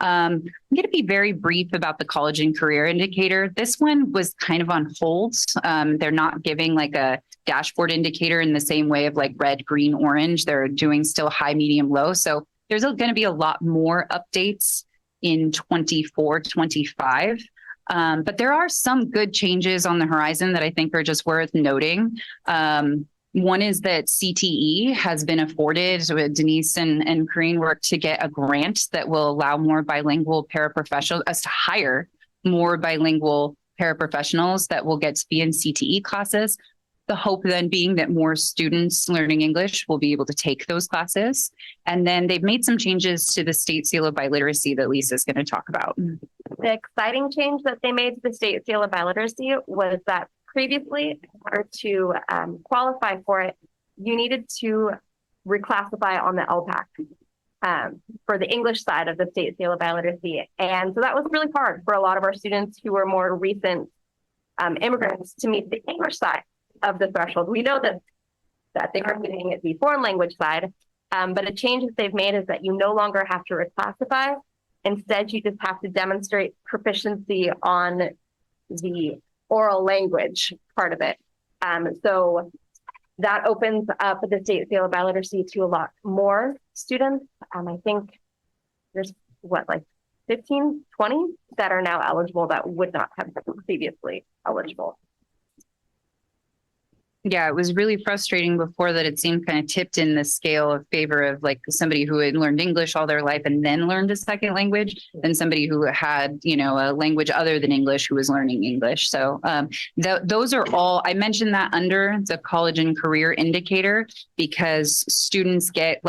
Speaker 15: I'm going to be very brief about the college and career indicator. This one was kind of on hold. They're not giving like a dashboard indicator in the same way of like red, green, orange. They're doing still high, medium, low. So there's going to be a lot more updates in 24, 25. But there are some good changes on the horizon that I think are just worth noting. One is that CTE has been afforded, so Denise and Corrine worked to get a grant that will allow more bilingual paraprofessionals, us to hire more bilingual paraprofessionals that will get to be in CTE classes. The hope then being that more students learning English will be able to take those classes. And then they've made some changes to the state seal of biliteracy that Lisa's going to talk about.
Speaker 16: The exciting change that they made to the state seal of biliteracy was that previously, in order to qualify for it, you needed to reclassify on the LPAC for the English side of the state seal of biliteracy. And so that was really hard for a lot of our students who were more recent immigrants to meet the English side of the threshold. We know that they are meeting the foreign language side, but a change that they've made is that you no longer have to reclassify. Instead, you just have to demonstrate proficiency on the oral language part of it. So that opens up the state seal of biliteracy to a lot more students. I think there's like 15, 20 that are now eligible that would not have been previously eligible.
Speaker 15: Yeah, it was really frustrating before that it seemed kind of tipped in the scale of favor of like somebody who had learned English all their life and then learned a second language than somebody who had, a language other than English who was learning English. So those are all, I mentioned that under the college and career indicator because students get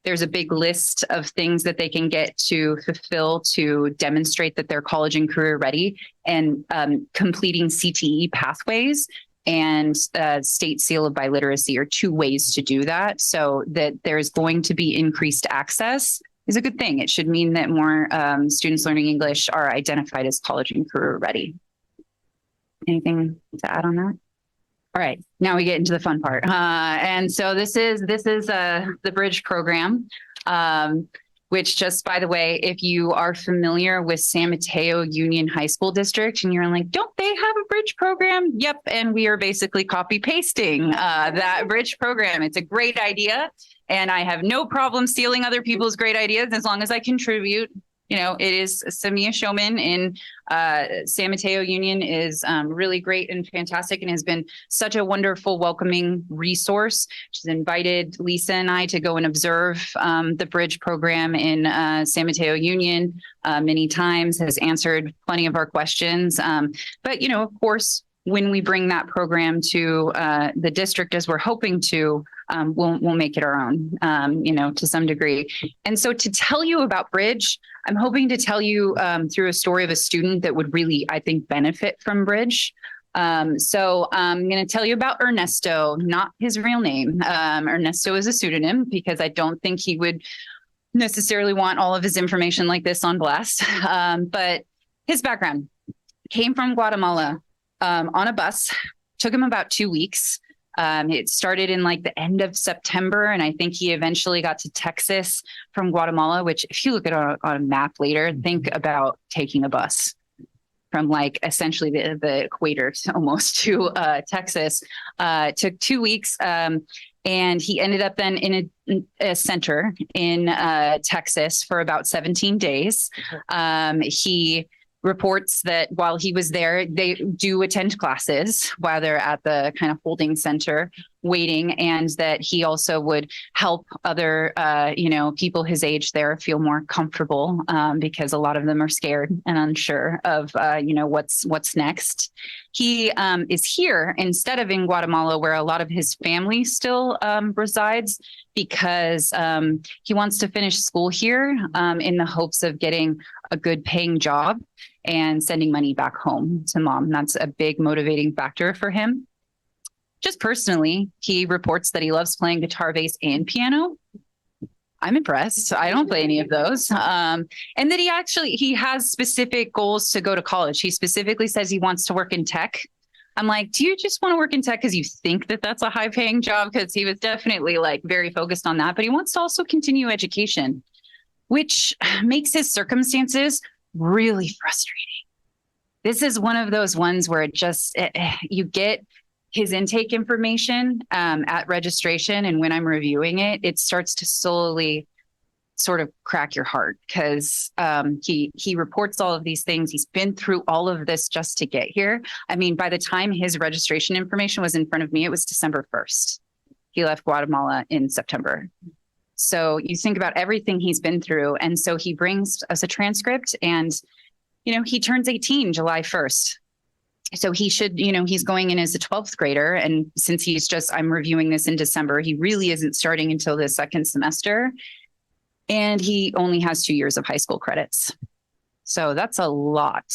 Speaker 15: there's a big list of things that they can get to fulfill to demonstrate that they're college and career ready and completing CTE pathways and state seal of biliteracy are two ways to do that. So that there's going to be increased access is a good thing. It should mean that more students learning English are identified as college and career ready. Anything to add on that? All right, now we get into the fun part. And so this is the Bridge program, which just, by the way, if you are familiar with San Mateo Union High School District and you're like, don't they have a Bridge program? Yep. And we are basically copy pasting that Bridge program. It's a great idea. And I have no problem stealing other people's great ideas as long as I contribute. It is Samia Showman in San Mateo Union is really great and fantastic and has been such a wonderful, welcoming resource. She's invited Lisa and I to go and observe the Bridge program in San Mateo Union many times, has answered plenty of our questions. But, of course, when we bring that program to the district, as we're hoping to, we'll make it our own, to some degree. And so to tell you about Bridge, I'm hoping to tell you through a story of a student that would really, I think, benefit from Bridge. So I'm going to tell you about Ernesto, not his real name. Ernesto is a pseudonym because I don't think he would necessarily want all of his information like this on blast. But his background came from Guatemala on a bus, took him about 2 weeks. It started in the end of September, and I think he eventually got to Texas from Guatemala, which if you look at on a map later, think about taking a bus from essentially the equator almost to Texas. Took 2 weeks. And he ended up then in a center in Texas for about 17 days. He reports that while he was there, they do attend classes while they're at the kind of holding center. waiting, and that he also would help other, people his age there feel more comfortable, because a lot of them are scared and unsure of, what's next. He is here instead of in Guatemala, where a lot of his family still resides, because he wants to finish school here in the hopes of getting a good paying job and sending money back home to mom. That's a big motivating factor for him. Just personally, he reports that he loves playing guitar, bass, and piano. I'm impressed. I don't play any of those. And that he has specific goals to go to college. He specifically says he wants to work in tech. I'm like, do you just want to work in tech because you think that that's a high paying job? Because he was definitely like very focused on that, but he wants to also continue education, which makes his circumstances really frustrating. This is one of those ones where you get his intake information at registration. And when I'm reviewing it, it starts to slowly sort of crack your heart, because he reports all of these things. He's been through all of this just to get here. I mean, by the time his registration information was in front of me, it was December 1st. He left Guatemala in September. So you think about everything he's been through. And so he brings us a transcript, and, he turns 18 July 1st. So he should, he's going in as a 12th grader. And since I'm reviewing this in December, he really isn't starting until the second semester. And he only has 2 years of high school credits. So that's a lot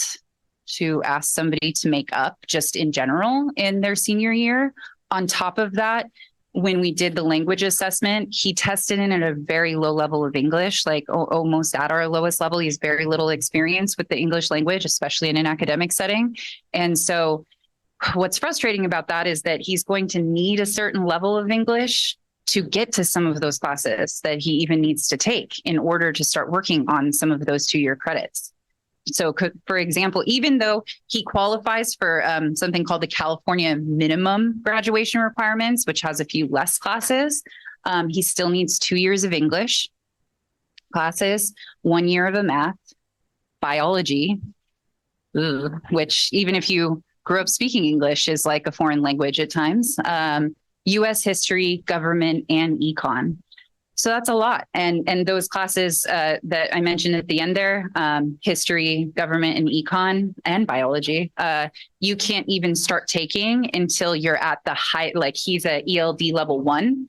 Speaker 15: to ask somebody to make up just in general in their senior year. On top of that, when we did the language assessment, he tested in at a very low level of English, like almost at our lowest level. He has very little experience with the English language, especially in an academic setting. And so what's frustrating about that is that he's going to need a certain level of English to get to some of those classes that he even needs to take in order to start working on some of those 2-year credits. So, for example, even though he qualifies for something called the California minimum graduation requirements, which has a few less classes, he still needs 2 years of English classes, 1 year of a math, biology, which even if you grew up speaking English is like a foreign language at times, U.S. history, government, and econ. So that's a lot. And those classes that I mentioned at the end there, history, government, and econ, and biology, you can't even start taking until you're at the high, like he's at ELD level 1.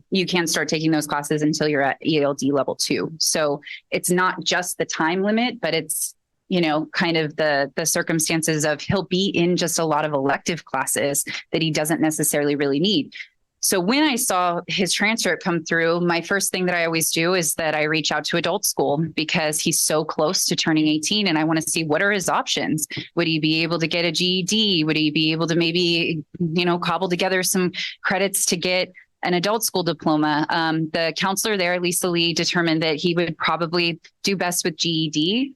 Speaker 15: You can't start taking those classes until you're at ELD level 2. So it's not just the time limit, but it's, kind of the circumstances of he'll be in just a lot of elective classes that he doesn't necessarily really need. So when I saw his transcript come through, my first thing that I always do is that I reach out to adult school, because he's so close to turning 18 and I want to see what are his options. Would he be able to get a GED? Would he be able to maybe, cobble together some credits to get an adult school diploma? The counselor there, Lisa Lee, determined that he would probably do best with GED.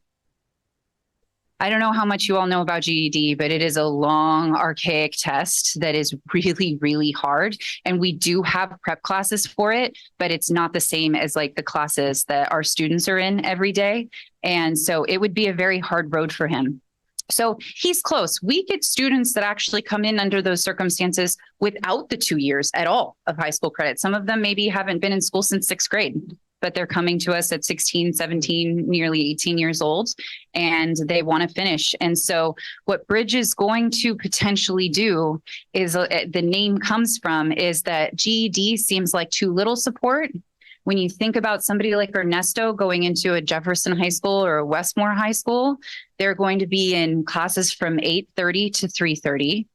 Speaker 15: I don't know how much you all know about GED, but it is a long, archaic test that is really, really hard. And we do have prep classes for it, but it's not the same as like the classes that our students are in every day. And so it would be a very hard road for him. So he's close. We get students that actually come in under those circumstances without the 2 years at all of high school credit. Some of them maybe haven't been in school since 6th grade. But they're coming to us at 16, 17, nearly 18 years old, and they want to finish. And so what Bridge is going to potentially do is, the name comes from, is that GED seems like too little support. When you think about somebody like Ernesto going into a Jefferson High School or a Westmore High School, they're going to be in classes from 8:30 to 3:30.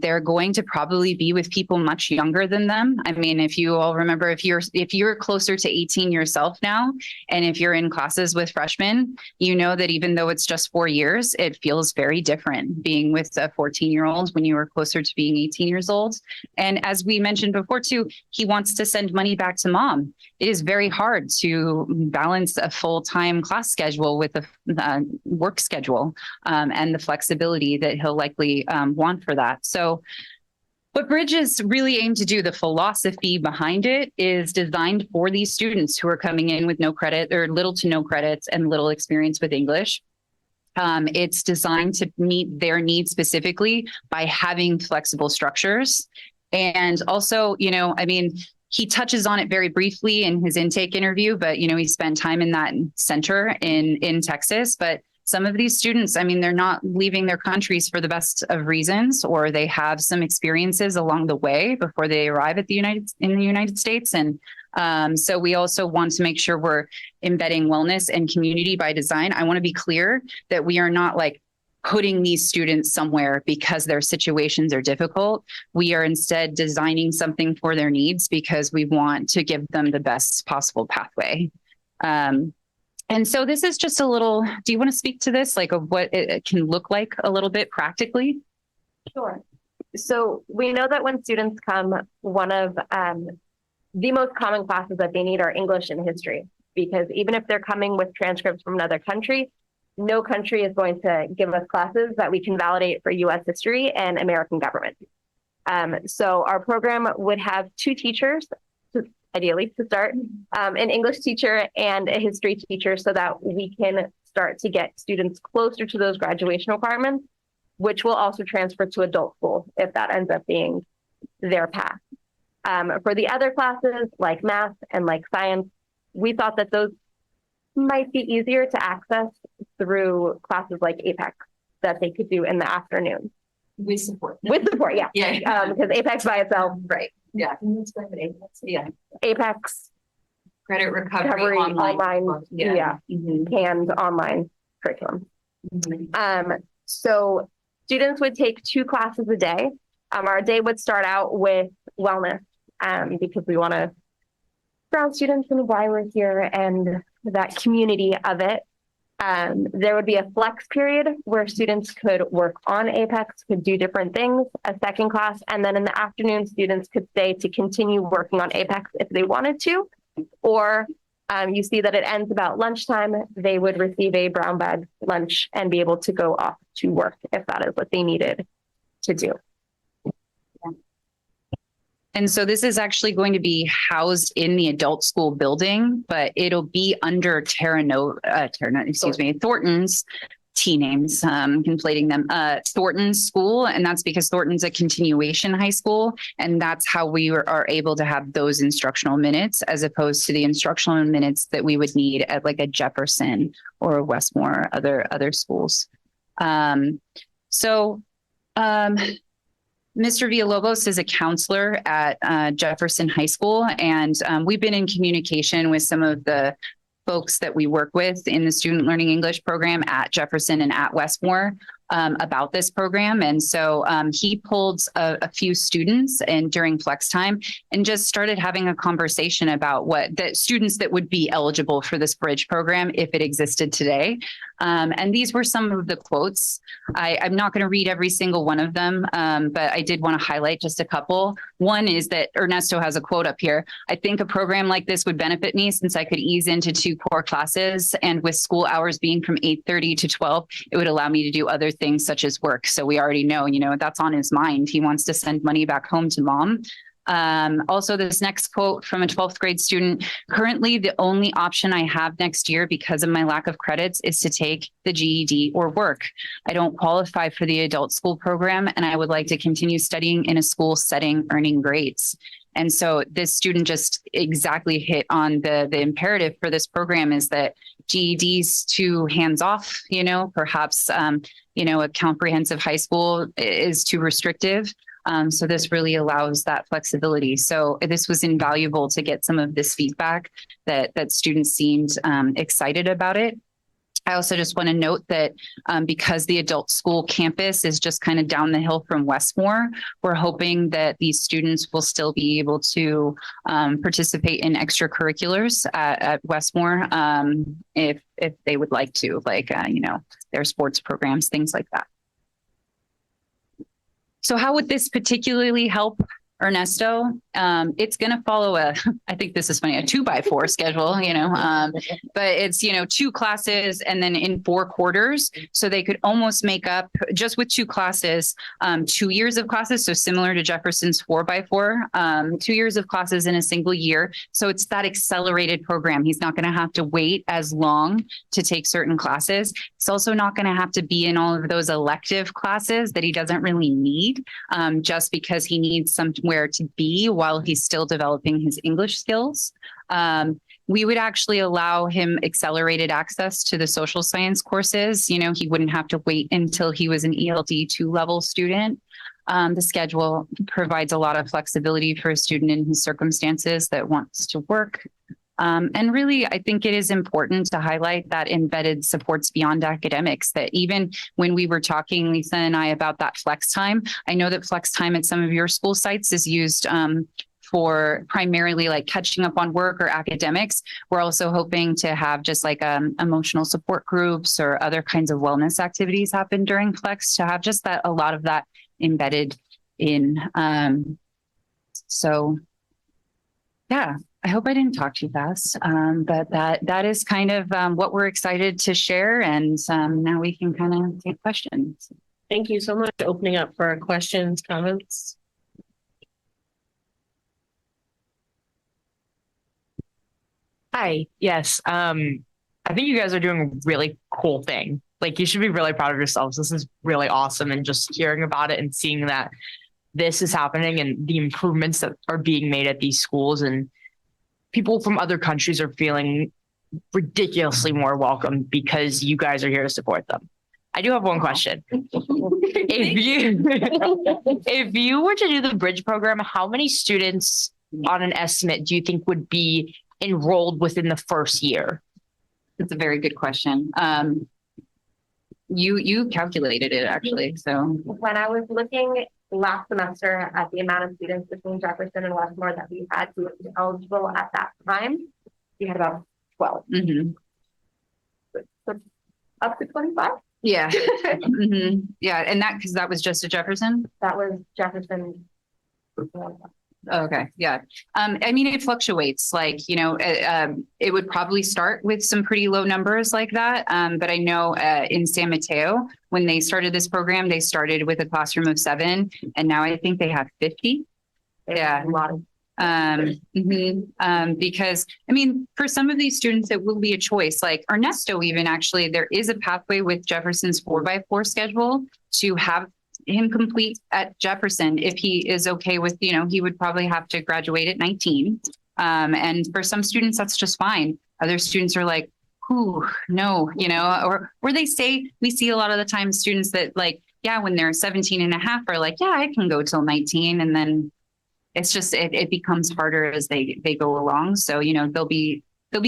Speaker 15: They're going to probably be with people much younger than them. I mean, if you all remember, if you're closer to 18 yourself now, and if you're in classes with freshmen, you know that even though it's just 4 years, it feels very different being with a 14-year-old when you were closer to being 18 years old. And as we mentioned before too, he wants to send money back to mom. It is very hard to balance a full-time class schedule with a work schedule, and the flexibility that he'll likely want for that. So what Bridge is really aimed to do, the philosophy behind it, is designed for these students who are coming in with no credit or little to no credits and little experience with English. It's designed to meet their needs specifically by having flexible structures And also, I mean, he touches on it very briefly in his intake interview, but, he spent time in that center in Texas. But some of these students, I mean, they're not leaving their countries for the best of reasons, or they have some experiences along the way before they arrive at the United States. And so we also want to make sure we're embedding wellness and community by design. I want to be clear that we are not like putting these students somewhere because their situations are difficult. We are instead designing something for their needs because we want to give them the best possible pathway. And so this is just a little, do you want to speak to this, like of what it can look like a little bit practically?
Speaker 16: Sure. So we know that when students come, one of the most common classes that they need are English and history, because even if they're coming with transcripts from another country, no country is going to give us classes that we can validate for U.S. history and American government. So our program would have 2 teachers, ideally to start, an English teacher and a history teacher, so that we can start to get students closer to those graduation requirements, which will also transfer to adult school if that ends up being their path. For the other classes like math and like science, we thought that those might be easier to access through classes like APEX that they could do in the afternoon.
Speaker 15: With support.
Speaker 16: With support, yeah.
Speaker 15: Yeah.
Speaker 16: Because APEX by itself.
Speaker 15: Right. Yeah. Yeah.
Speaker 16: APEX.
Speaker 15: Credit recovery online.
Speaker 16: Yeah. And online curriculum. So students would take 2 classes a day. Our day would start out with wellness because we want to ground students in why we're here and that community of it. There would be a flex period where students could work on APEX, could do different things, a second class, and then in the afternoon, students could stay to continue working on APEX if they wanted to, or you see that it ends about lunchtime, they would receive a brown bag lunch and be able to go off to work if that is what they needed to do.
Speaker 15: And so this is actually going to be housed in the adult school building, but it'll be under Thornton's T names, conflating them, Thornton's school. And that's because Thornton's a continuation high school. And that's how we are able to have those instructional minutes as opposed to the instructional minutes that we would need at like a Jefferson or a Westmore, other schools. Mr. Villalobos is a counselor at Jefferson High School, and we've been in communication with some of the folks that we work with in the Student Learning English program at Jefferson and at Westmore about this program. And so he pulled a few students and during flex time and just started having a conversation about students that would be eligible for this bridge program if it existed today. And these were some of the quotes. I'm not going to read every single one of them, but I did want to highlight just a couple. One is that Ernesto has a quote up here. I think a program like this would benefit me since I could ease into 2 core classes, and with school hours being from 8:30 to 12, it would allow me to do other things such as work. So we already know, that's on his mind. He wants to send money back home to mom. Also, this next quote from a 12th grade student: currently, the only option I have next year because of my lack of credits is to take the GED or work. I don't qualify for the adult school program, and I would like to continue studying in a school setting, earning grades. And so this student just exactly hit on the imperative for this program is that GED's too hands-off, perhaps, a comprehensive high school is too restrictive. So this really allows that flexibility. So this was invaluable to get some of this feedback that students seemed excited about it. I also just want to note that because the adult school campus is just kind of down the hill from Westmore, we're hoping that these students will still be able to participate in extracurriculars at Westmore if they would like to, like, their sports programs, things like that. So how would this particularly help Ernesto? It's going to follow I think this is funny, a 2x4 schedule, but it's, 2 classes and then in 4 quarters. So they could almost make up just with 2 classes, 2 years of classes. So similar to Jefferson's 4x4, 2 years of classes in a single year. So it's that accelerated program. He's not going to have to wait as long to take certain classes. He's also not going to have to be in all of those elective classes that he doesn't really need, just because he needs some somewhere to be while he's still developing his English skills. We would actually allow him accelerated access to the social science courses. You know, he wouldn't have to wait until he was an ELD 2 level student. The schedule provides a lot of flexibility for a student in his circumstances that wants to work. And really, I think it is important to highlight that embedded supports beyond academics, that even when we were talking, Lisa and I, about that flex time, I know that flex time at some of your school sites is used for primarily like catching up on work or academics. We're also hoping to have just like emotional support groups or other kinds of wellness activities happen during flex, to have just that, a lot of that embedded in. So yeah, I hope I didn't talk too fast, but that is kind of what we're excited to share. And now we can kind of take questions.
Speaker 6: Thank you so much for opening up for questions, comments.
Speaker 7: Hi. Yes. I think you guys are doing a really cool thing. Like, you should be really proud of yourselves. This is really awesome. And just hearing about it and seeing that this is happening and the improvements that are being made at these schools, and people from other countries are feeling ridiculously more welcome because you guys are here to support them. I do have one question. If you were to do the bridge program, how many students on an estimate do you think would be enrolled within the first year?
Speaker 15: That's a very good question. You calculated it actually. So
Speaker 16: When I was looking last semester at the amount of students between Jefferson and Westmore that we had who were eligible at that time, we had about 12.
Speaker 15: Mm-hmm.
Speaker 16: So up to 25?
Speaker 15: Yeah. Mm-hmm. Yeah. And because that was just a Jefferson?
Speaker 16: That was Jefferson.
Speaker 15: Okay. Yeah. I mean, it fluctuates, like, you know, it would probably start with some pretty low numbers like that. But I know in San Mateo, when they started this program, they started with a classroom of 7, and now I think they have 50. Yeah.
Speaker 16: A lot of.
Speaker 15: Because I mean, for some of these students, it will be a choice. Like Ernesto, even actually, there is a pathway with Jefferson's 4x4 schedule to have him complete at Jefferson. If he is okay with, you know, he would probably have to graduate at 19. And for some students, that's just fine. Other students are like, "Ooh, no," you know, or they say, we see a lot of the time students that like, yeah, when they're 17 and a half are like, yeah, I can go till 19. And then it's just, it becomes harder as they go along. So, you know, there'll be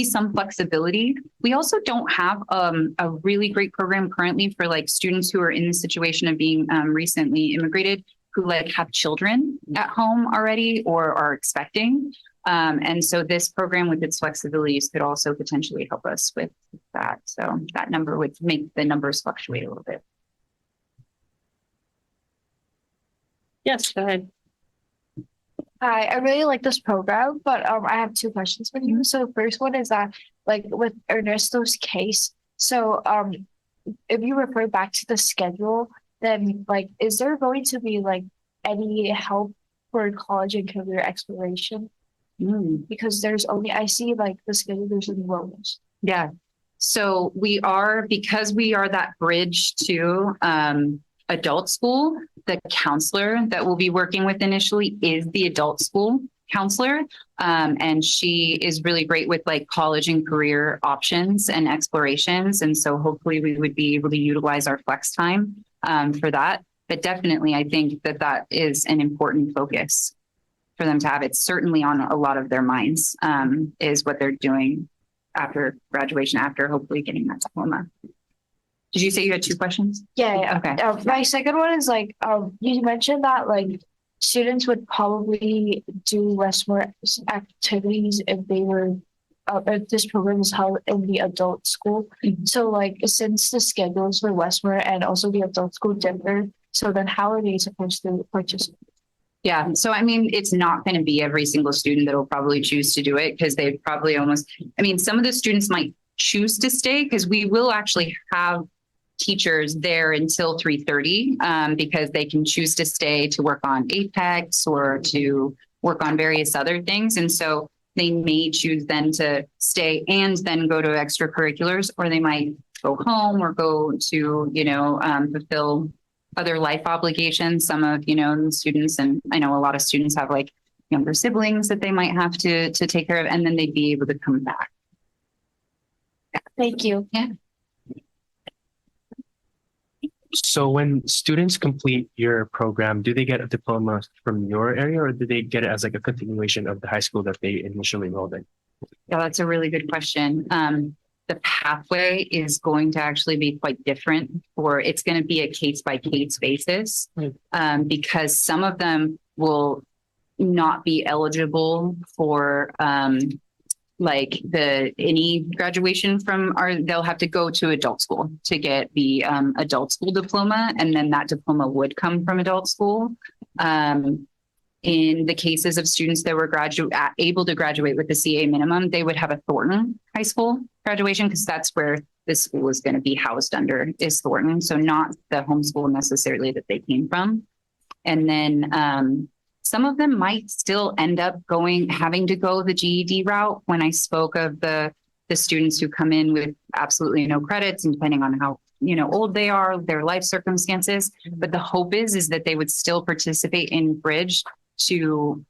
Speaker 15: some flexibility. We also don't have a really great program currently for like students who are in the situation of being recently immigrated, who like have children at home already or are expecting. And so this program with its flexibilities could also potentially help us with that. So that number would make the numbers fluctuate a little bit.
Speaker 6: Yes, go ahead.
Speaker 8: Hi, I really like this program, but I have 2 questions for you. So the first one is that, like with Ernesto's case, so if you refer back to the schedule, then like, is there going to be like any help for college and career exploration? Because there's only, I see like the schedule, there's enrollments.
Speaker 15: Yeah. So because we are that bridge to adult school, the counselor that we'll be working with initially is the adult school counselor. And she is really great with like college and career options and explorations. And so hopefully we would be able to utilize our flex time for that. But definitely, I think that is an important focus for them to have. It's certainly on a lot of their minds, is what they're doing after graduation, after hopefully getting that diploma. Did you say you had 2 questions?
Speaker 8: Yeah.
Speaker 15: Okay.
Speaker 8: My second one is like, you mentioned that like students would probably do less more activities if they were, if this program is held in the adult school. So like, since the schedules for Westmore and also the adult school differ, so then how are they supposed to participate?
Speaker 15: Yeah. So, I mean, it's not going to be every single student that will probably choose to do it, because they probably some of the students might choose to stay, because we will actually have teachers there until 3:30, because they can choose to stay to work on Apex or to work on various other things. And so they may choose then to stay and then go to extracurriculars, or they might go home or go to, fulfill other life obligations. Some of, the students, and I know a lot of students have like younger siblings that they might have to take care of, and then they'd be able to come back.
Speaker 8: Thank you.
Speaker 15: Yeah.
Speaker 17: So when students complete your program, do they get a diploma from your area, or do they get it as like a continuation of the high school that they initially enrolled in?
Speaker 15: Yeah, that's a really good question. The pathway is going to actually be quite different, or it's going to be a case by case basis, because some of them will not be eligible for any graduation from they'll have to go to adult school to get the adult school diploma, and then that diploma would come from adult school. In the cases of students that were able to graduate with the CA minimum, they would have a Thornton High School graduation, because that's where this school is going to be housed under, is Thornton. So not the homeschool necessarily that they came from. And then some of them might still end up having to go the GED route. When I spoke of the students who come in with absolutely no credits, and depending on how old they are, their life circumstances, but the hope is that they would still participate in Bridge to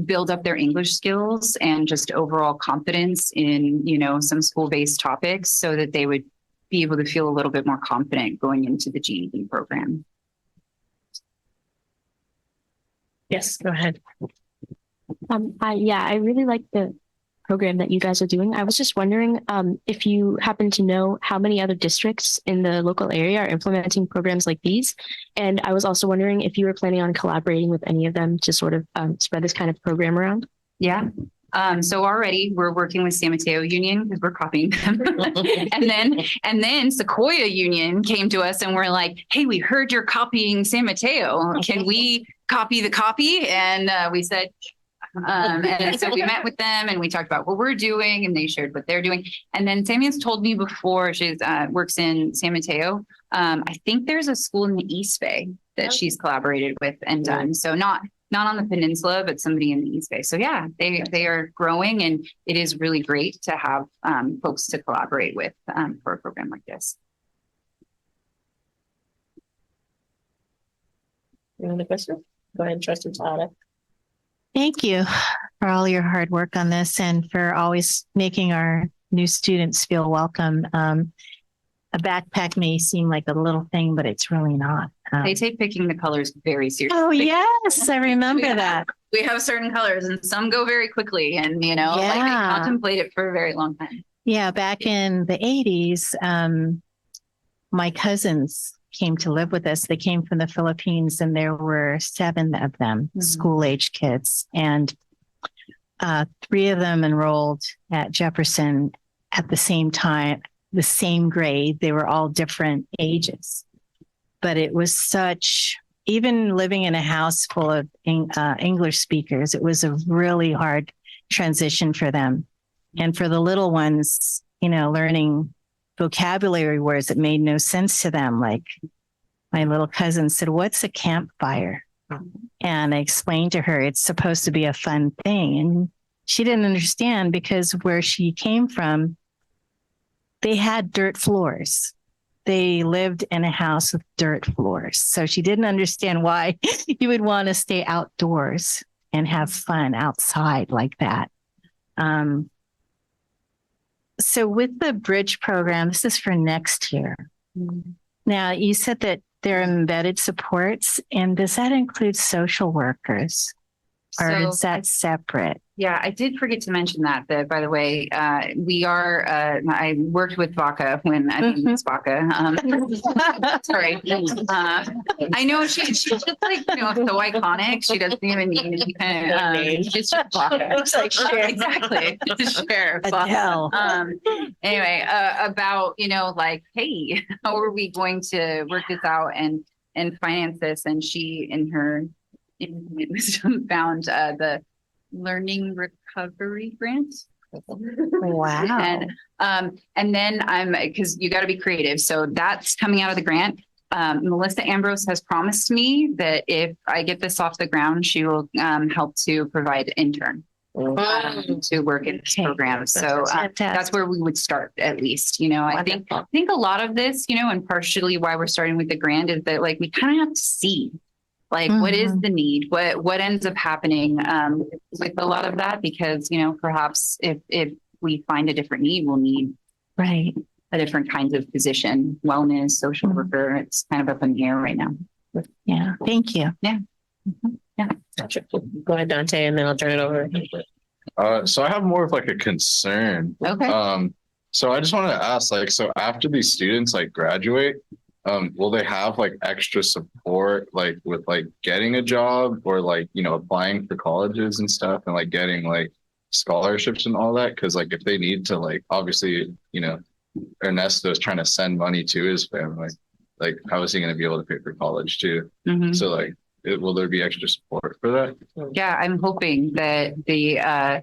Speaker 15: build up their English skills and just overall confidence in, some school-based topics, so that they would be able to feel a little bit more confident going into the GED program.
Speaker 6: Yes, go ahead.
Speaker 12: I really like the program that you guys are doing. I was just wondering if you happen to know how many other districts in the local area are implementing programs like these. And I was also wondering if you were planning on collaborating with any of them to sort of spread this kind of program around.
Speaker 15: Yeah. So already we're working with San Mateo Union because we're copying them. and then Sequoia Union came to us and we're like, hey, we heard you're copying San Mateo. Can we copy the copy? And we said, and so we met with them and we talked about what we're doing, and they shared what they're doing. And then Sammy's told me before, she's works in San Mateo. I think there's a school in the East Bay that she's collaborated with and done. So not on the peninsula, but somebody in the East Bay. So yeah, they are growing, and it is really great to have folks to collaborate with for a program like this.
Speaker 6: Any other questions? Go ahead, Trustee Tata.
Speaker 9: Thank you for all your hard work on this and for always making our new students feel welcome. A backpack may seem like a little thing, but it's really not.
Speaker 15: They take picking the colors very seriously.
Speaker 9: Oh, yes. I remember that.
Speaker 15: We have certain colors and some go very quickly, and, they contemplate it for a very long time.
Speaker 9: Yeah. Back in the 80s, my cousins came to live with us. They came from the Philippines, and there were 7 of them, school-age kids. And 3 of them enrolled at Jefferson at the same time, the same grade. They were all different ages. But it was even living in a house full of English speakers, it was a really hard transition for them. And for the little ones, learning vocabulary words that made no sense to them. Like my little cousin said, "What's a campfire?" And I explained to her, it's supposed to be a fun thing. And she didn't understand, because where she came from, they had dirt floors. They lived in a house with dirt floors. So she didn't understand why you would want to stay outdoors and have fun outside like that. So with the Bridge program, this is for next year. Now, you said that there are embedded supports, and does that include social workers, or is that separate?
Speaker 15: Yeah, I did forget to mention that by the way, we are, I worked with Vaca when I think it's Vaca. Sorry. I know she's just like, so iconic. She doesn't even need it's just Vaca.
Speaker 9: Looks like Cher.
Speaker 15: Exactly. Cher.
Speaker 9: Adele.
Speaker 15: Anyway, about, hey, how are we going to work this out and finance this? And she, in her infinite wisdom, found the Learning Recovery Grant.
Speaker 9: Wow.
Speaker 15: And then because you got to be creative. So that's coming out of the grant. Melissa Ambrose has promised me that if I get this off the ground, she will help to provide an intern to work in this program. So that's where we would start, at least. I think a lot of this, and partially why we're starting with the grant is that like we kind of have to see like what is the need, what ends up happening with a lot of that, because perhaps if we find a different need, we'll need
Speaker 9: Right.
Speaker 15: a different kinds of position, wellness, social worker. It's kind of up in the air right now.
Speaker 9: Yeah. Thank you.
Speaker 15: Yeah. Yeah.
Speaker 6: Go ahead, Dante, and then I'll turn it over.
Speaker 13: So I have more of like a concern.
Speaker 15: Okay.
Speaker 13: So I just want to ask, like, so after these students like graduate, will they have like extra support, like with like getting a job or like, applying for colleges and stuff and like getting like scholarships and all that? Cause like if they need to like, obviously, Ernesto's trying to send money to his family. Like, how is he going to be able to pay for college too? So like, will there be extra support for that?
Speaker 15: Yeah, I'm hoping that the,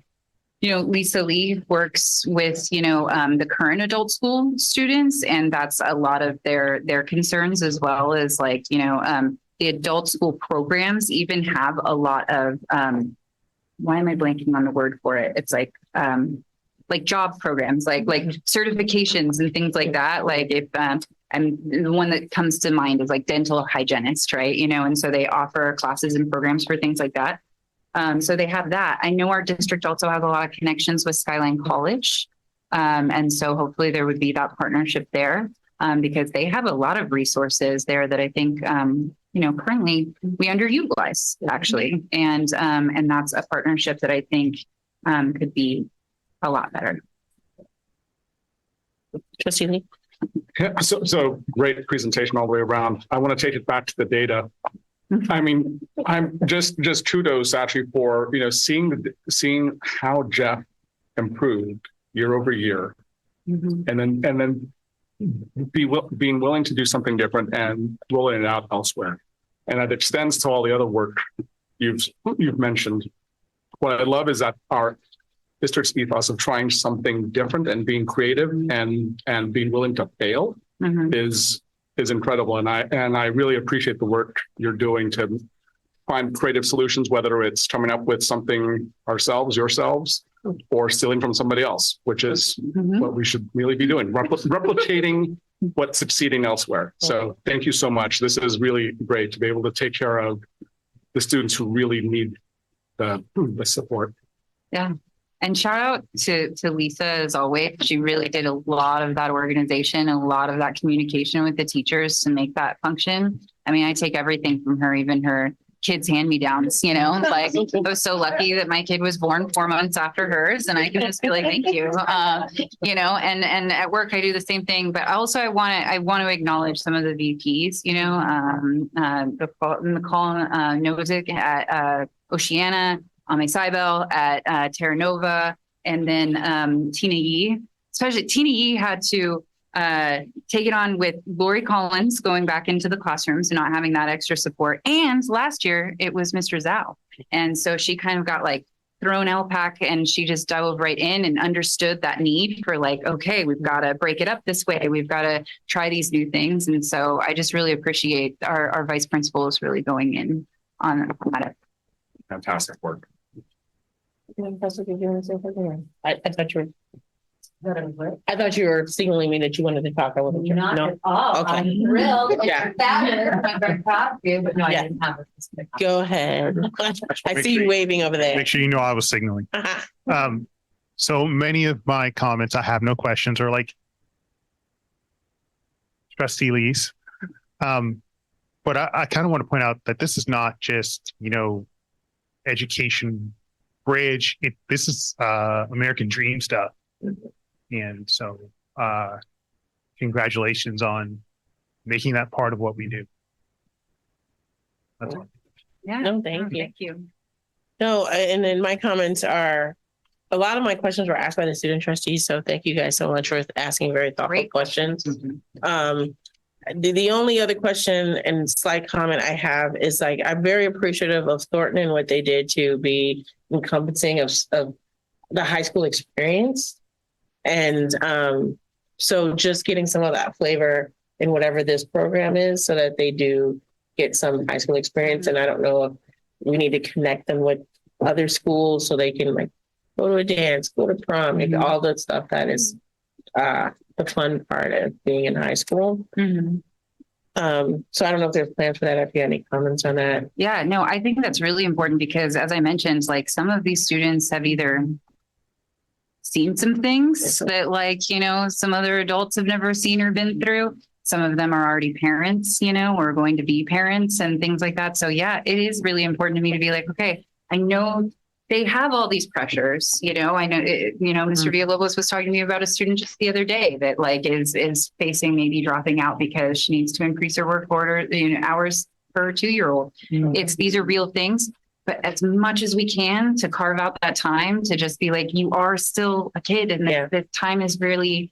Speaker 15: Lisa Lee works with, the current adult school students, and that's a lot of their concerns, as well as like, the adult school programs even have a lot of, why am I blanking on the word for it? It's like job programs, like certifications and things like that. Like if, and the one that comes to mind is like dental hygienist, right? And so they offer classes and programs for things like that. So they have that. I know our district also has a lot of connections with Skyline College. And so hopefully there would be that partnership there, because they have a lot of resources there that I think, currently we underutilize actually. And that's a partnership that I think could be a lot better.
Speaker 6: Trustee Lee?
Speaker 3: Yeah, so great presentation all the way around. I want to take it back to the data. I mean, I'm just kudos actually for, seeing how Jeff improved year over year, and then being willing to do something different and rolling it out elsewhere. And that extends to all the other work you've mentioned. What I love is that our district's ethos of trying something different and being creative and being willing to fail is incredible. And I really appreciate the work you're doing to find creative solutions, whether it's coming up with something yourselves, or stealing from somebody else, which is what we should really be doing, replicating what's succeeding elsewhere. So thank you so much. This is really great to be able to take care of the students who really need the support.
Speaker 15: Yeah. And shout out to Lisa, as always. She really did a lot of that organization, a lot of that communication with the teachers to make that function. I mean, I take everything from her, even her kids' hand-me-downs, like I was so lucky that my kid was born 4 months after hers, and I can just be like, thank you. And at work I do the same thing, but also I want to acknowledge some of the VPs, Nicole Nozick at Oceana, Ame Seibel at Terra Nova, and then Tina Yee. Especially Tina Yee had to take it on with Lori Collins going back into the classrooms and not having that extra support. And last year it was Mr. Zhao. And so she kind of got like thrown LPAC, and she just dove right in and understood that need for like, okay, we've got to break it up this way. We've got to try these new things. And so I just really appreciate our vice principals really going in on that.
Speaker 3: Fantastic work.
Speaker 6: I thought you were signaling me that you wanted to talk. I wasn't sure.
Speaker 15: Not
Speaker 6: No?
Speaker 15: at all.
Speaker 6: Okay.
Speaker 15: I'm thrilled.
Speaker 6: Yeah.
Speaker 15: I'm very proud of you, but no,
Speaker 6: Yeah.
Speaker 15: I didn't have a specific.
Speaker 6: Go ahead. I see you waving over there.
Speaker 10: Make sure you know I was signaling. So many of my comments, I have no questions, or like Trustee Lee's. But I kind of want to point out that this is not just, education bridge. This is American dream stuff. And so congratulations on making that part of what we do. That's all.
Speaker 6: Yeah. No, thank you.
Speaker 15: Thank you.
Speaker 6: No, and then my comments are, a lot of my questions were asked by the student trustees. So thank you guys so much for asking very thoughtful questions. The only other question and slight comment I have is like, I'm very appreciative of Thornton and what they did to be encompassing of the high school experience. And so just getting some of that flavor in whatever this program is so that they do get some high school experience. And I don't know if we need to connect them with other schools so they can like go to a dance, go to prom, like all the stuff that is the fun part of being in high school. So I don't know if there's plans for that. If you have any comments on that.
Speaker 15: Yeah, no, I think that's really important because as I mentioned, like some of these students have either seen some things that like, you know, some other adults have never seen or been through. Some of them are already parents, you know, or going to be parents and things like that. So yeah, it is really important to me to be like, okay, I know they have all these pressures, you know, I know, Mr. Villalobos was talking to me about a student just the other day that like is facing maybe dropping out because she needs to increase her work order, hours for a 2-year-old. These are real things, but as much as we can to carve out that time to just be like, you are still a kid and the time is really,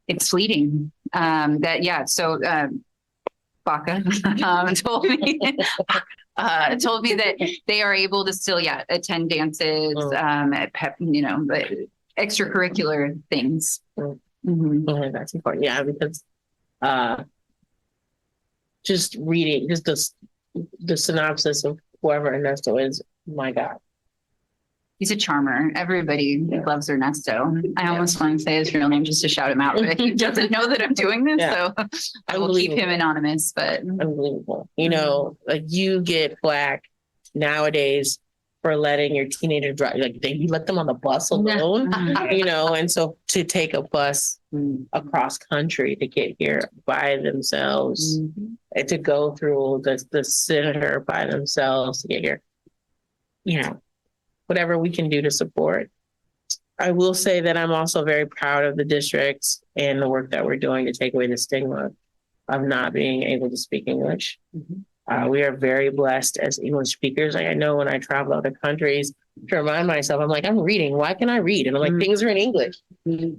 Speaker 15: it's fleeting. So Baca told me that they are able to still attend dances, extracurricular things.
Speaker 6: That's important. Because just reading just the synopsis of whoever Ernesto is, my God.
Speaker 15: He's a charmer. Everybody loves Ernesto. I almost want to say his real name just to shout him out, but he doesn't know that I'm doing this. So I will keep him anonymous, but
Speaker 6: unbelievable. Like you get flack nowadays for letting your teenager drive, like you let them on the bus alone, and so to take a bus across country to get here by themselves, and to go through the center by themselves to get here, whatever we can do to support. I will say that I'm also very proud of the district and the work that we're doing to take away the stigma of not being able to speak English. We are very blessed as English speakers. Like I know when I travel other countries, to remind myself, I'm like, I'm reading. Why can I read? And I'm like, things are in English. We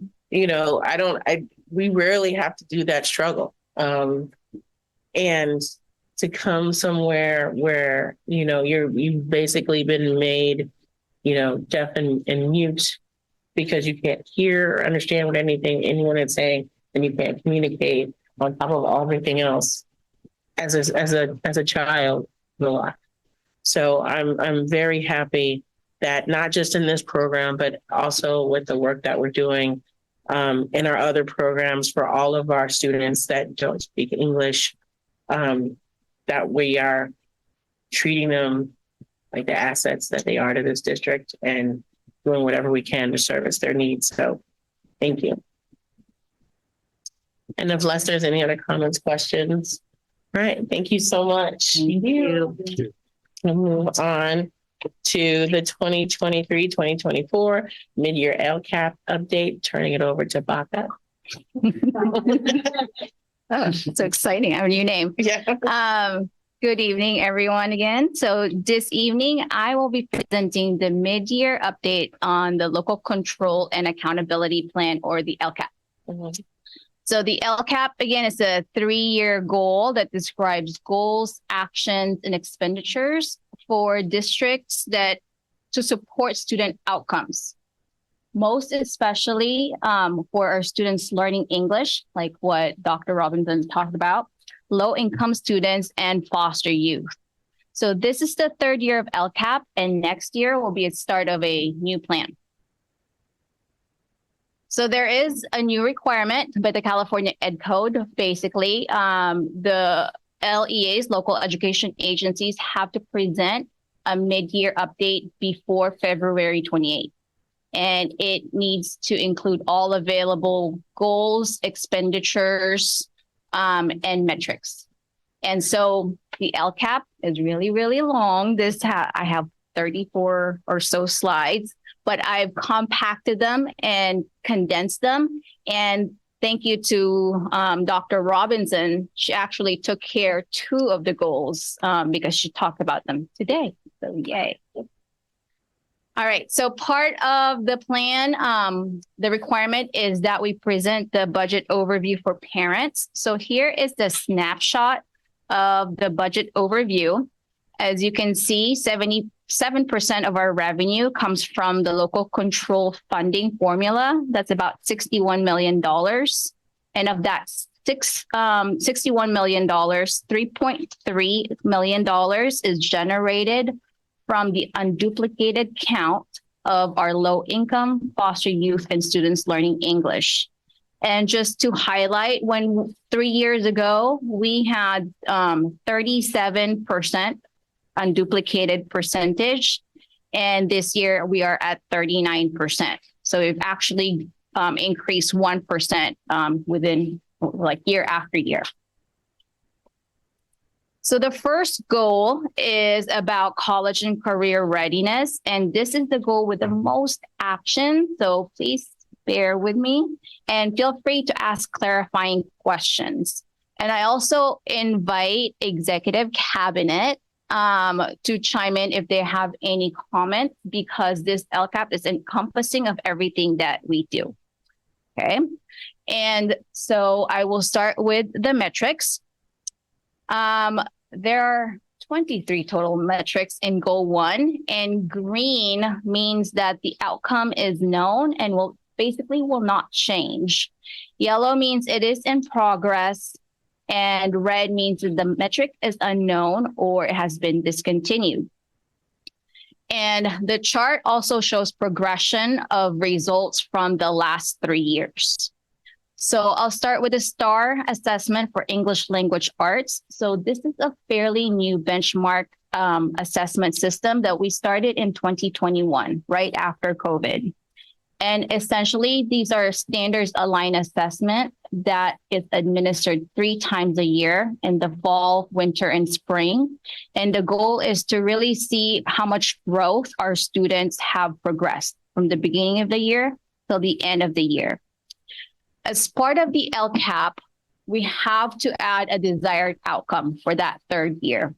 Speaker 6: rarely have to do that struggle. And to come somewhere where, you've basically been made deaf and mute because you can't hear or understand what anyone is saying, and you can't communicate on top of everything else as a child in life. So I'm very happy that not just in this program, but also with the work that we're doing in our other programs for all of our students that don't speak English, that we are treating them like the assets that they are to this district and doing whatever we can to service their needs. So thank you. And unless there's any other comments, questions. All right. Thank you so much. Thank you. We'll move on to the 2023-2024 mid-year LCAP update, turning it over to Baca.
Speaker 14: Oh, so exciting. I have a new name.
Speaker 6: Yeah.
Speaker 14: Good evening, everyone, again. So this evening, I will be presenting the mid-year update on the Local Control and Accountability Plan, or the LCAP. So the LCAP, again, is a 3-year goal that describes goals, actions, and expenditures for districts to support student outcomes. Most especially for our students learning English, like what Dr. Robinson talked about, low-income students, and foster youth. So this is the 3rd year of LCAP, and next year will be a start of a new plan. So there is a new requirement by the California Ed Code. Basically, the LEAs, local education agencies, have to present a mid-year update before February 28th. And it needs to include all available goals, expenditures, and metrics. And so the LCAP is really, really long. I have 34 or so slides, but I've compacted them and condensed them. And thank you to Dr. Robinson. She actually took care of 2 of the goals because she talked about them today. So yay. All right, so part of the plan, the requirement is that we present the budget overview for parents. So here is the snapshot of the budget overview. As you can see, 77% of our revenue comes from the local control funding formula. That's about $61 million. And of that $61 million, $3.3 million is generated from the unduplicated count of our low income foster youth and students learning English. And just to highlight, when 3 years ago, we had 37% unduplicated percentage. And this year we are at 39%. So we've actually increased 1% within like year after year. So the first goal is about college and career readiness. And this is the goal with the most action. So please bear with me and feel free to ask clarifying questions. And I also invite executive cabinet to chime in if they have any comments, because this LCAP is encompassing of everything that we do. Okay. And so I will start with the metrics. There are 23 total metrics in goal 1, and green means that the outcome is known and will not change. Yellow means it is in progress, and red means that the metric is unknown or it has been discontinued. And the chart also shows progression of results from the last 3 years. So I'll start with a STAR assessment for English language arts. So this is a fairly new benchmark assessment system that we started in 2021, right after COVID. And essentially, these are standards aligned assessment that is administered 3 times a year in the fall, winter, and spring. And the goal is to really see how much growth our students have progressed from the beginning of the year till the end of the year. As part of the LCAP, we have to add a desired outcome for that 3rd year.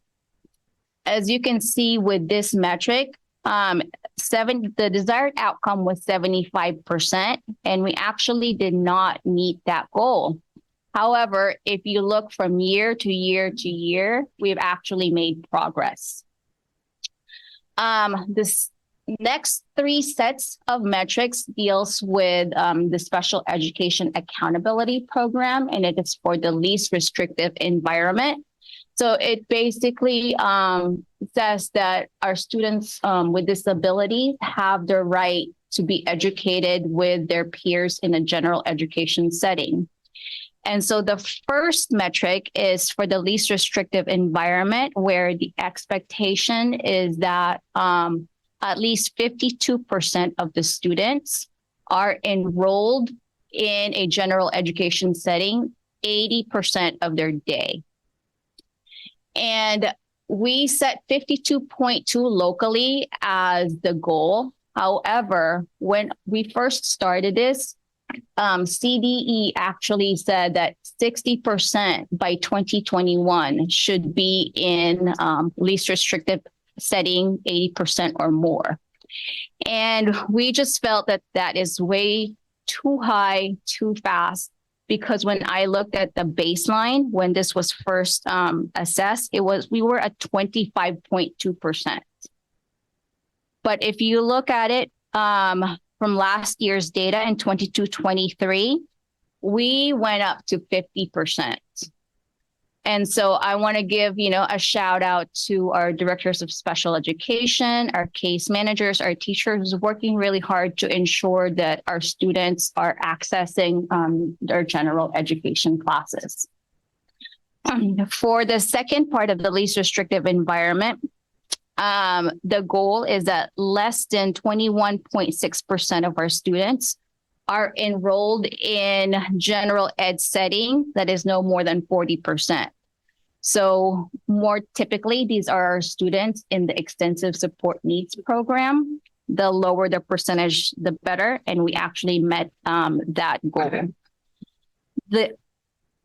Speaker 14: As you can see with this metric, the desired outcome was 75%, and we actually did not meet that goal. However, if you look from year to year to year, we've actually made progress. This next 3 sets of metrics deals with the Special Education Accountability Program, and it is for the least restrictive environment. So it basically says that our students with disabilities have the right to be educated with their peers in a general education setting. And so the first metric is for the least restrictive environment, where the expectation is that at least 52% of the students are enrolled in a general education setting 80% of their day. And we set 52.2 locally as the goal. However, when we first started this, CDE actually said that 60% by 2021 should be in least restrictive setting, 80% or more. And we just felt that that is way too high, too fast, because when I looked at the baseline, when this was first assessed, we were at 25.2%. But if you look at it from last year's data in 22-23, we went up to 50%. And so I want to give, a shout out to our directors of special education, our case managers, our teachers working really hard to ensure that our students are accessing their general education classes. For the second part of the least restrictive environment, the goal is that less than 21.6% of our students are enrolled in general ed setting that is no more than 40%. So more typically, these are our students in the extensive support needs program. The lower the percentage, the better. And we actually met that goal. The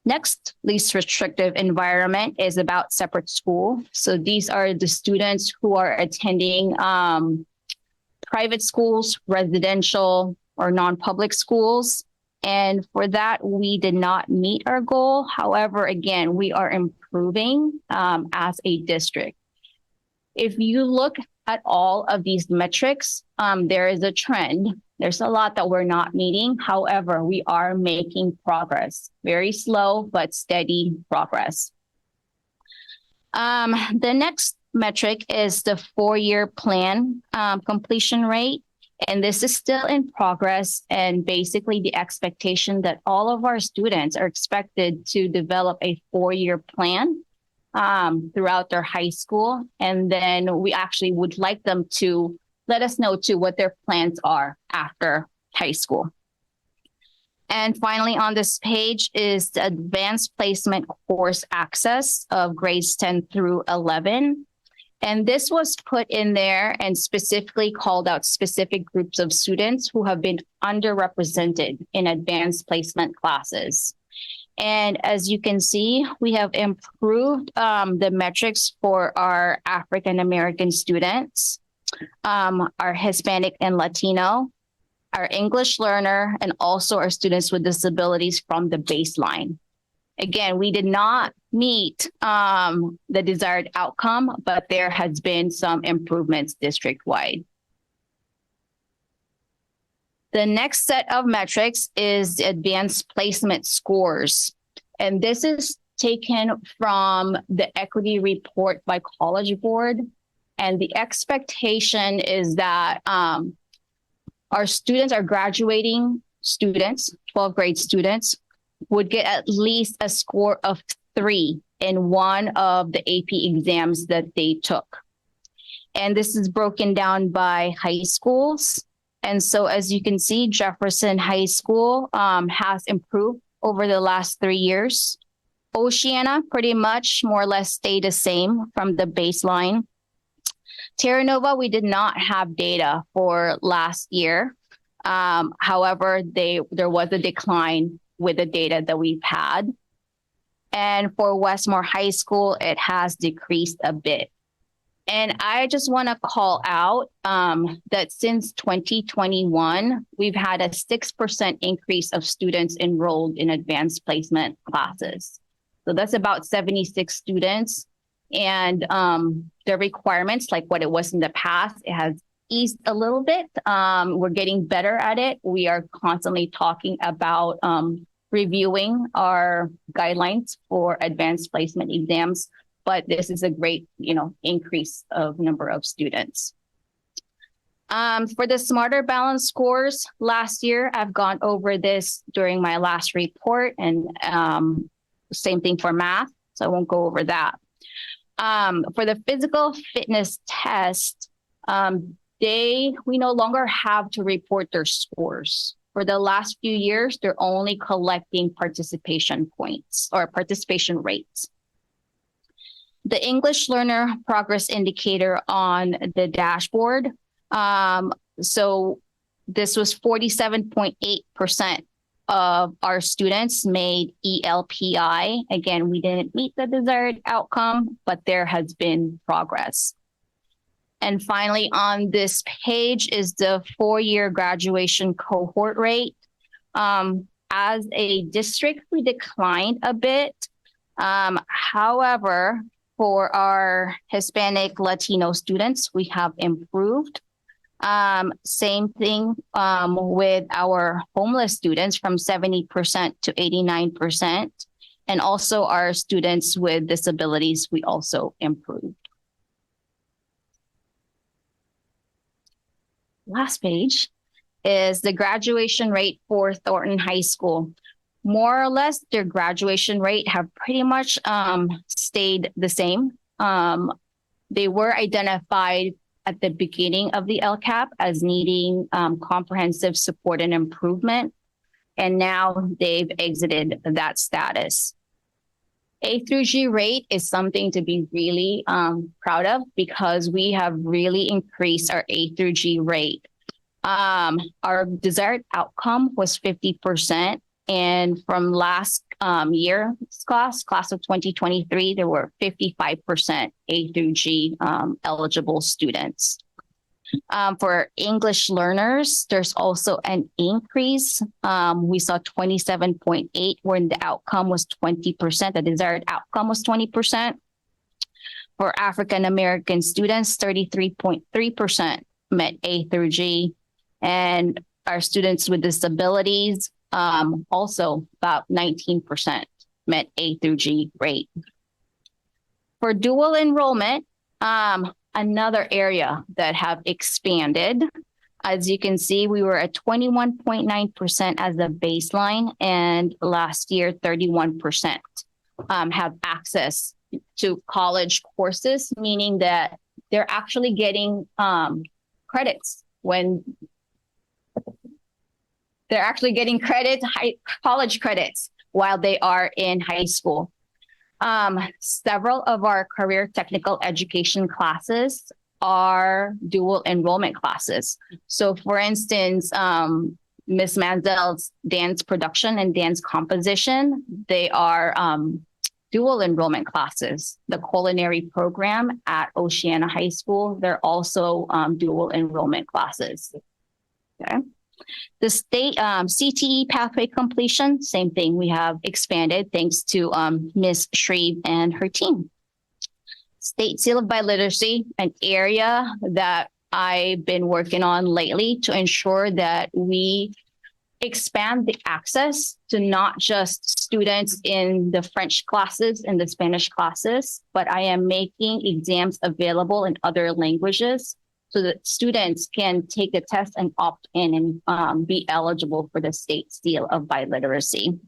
Speaker 14: next least restrictive environment is about separate school. So these are the students who are attending private schools, residential, or non-public schools. And for that, we did not meet our goal. However, again, we are improving as a district. If you look at all of these metrics, there is a trend. There's a lot that we're not meeting. However, we are making progress. Very slow, but steady progress. The next metric is the 4-year plan completion rate. And this is still in progress. And basically the expectation that all of our students are expected to develop a 4-year plan throughout their high school. And then we actually would like them to let us know too what their plans are after high school. And finally, on this page is the advanced placement course access of grades 10 through 11. And this was put in there and specifically called out specific groups of students who have been underrepresented in advanced placement classes. And as you can see, we have improved the metrics for our African American students, our Hispanic and Latino, our English learner, and also our students with disabilities from the baseline. Again, we did not meet the desired outcome, but there has been some improvements district-wide. The next set of metrics is the advanced placement scores. And this is taken from the equity report by College Board. And the expectation is that our students, our graduating students, 12th grade students, would get at least a score of 3 in one of the AP exams that they took. And this is broken down by high schools. And so as you can see, Jefferson High School has improved over the last 3 years. Oceana pretty much more or less stayed the same from the baseline. Terra Nova, we did not have data for last year. However, there was a decline with the data that we've had. And for Westmore High School, it has decreased a bit. And I just want to call out that since 2021, we've had a 6% increase of students enrolled in advanced placement classes. So that's about 76 students. And the requirements, like what it was in the past, it has eased a little bit. We're getting better at it. We are constantly talking about reviewing our guidelines for advanced placement exams. But this is a great, increase of number of students. For the Smarter Balance scores, last year, I've gone over this during my last report, and same thing for math, so I won't go over that. For the physical fitness test, we no longer have to report their scores. For the last few years, they're only collecting participation points or participation rates. The English learner progress indicator on the dashboard. So this was 47.8% of our students made ELPI. Again, we didn't meet the desired outcome, but there has been progress. And finally, on this page is the 4-year graduation cohort rate. As a district, we declined a bit. However, for our Hispanic Latino students, we have improved. Same thing with our homeless students from 70% to 89%. And also our students with disabilities, we also improved. Last page is the graduation rate for Thornton High School. More or less, their graduation rate have pretty much stayed the same. They were identified at the beginning of the LCAP as needing comprehensive support and improvement, and now they've exited that status. A through G rate is something to be really proud of because we have really increased our A through G rate. Our desired outcome was 50%. And from last year's class of 2023, there were 55% A through G eligible students. For English learners, there's also an increase. We saw 27.8 when the outcome was 20%. The desired outcome was 20%. For African American students, 33.3% met A through G. And our students with disabilities, also about 19% met A through G rate. For dual enrollment, another area that have expanded. As you can see, we were at 21.9% as the baseline, and last year, 31% have access to college courses, meaning that they're actually getting credits when they're actually getting college credits while they are in high school. Several of our career technical education classes are dual enrollment classes. So for instance, Ms. Manzel's dance production and dance composition, they are dual enrollment classes. The culinary program at Oceana High School, they're also dual enrollment classes. Okay. The state CTE pathway completion, same thing. We have expanded thanks to Ms. Shreve and her team. State Seal of Biliteracy, an area that I've been working on lately to ensure that we expand the access to not just students in the French classes and the Spanish classes, but I am making exams available in other languages so that students can take the test and opt in and be eligible for the State Seal of Biliteracy.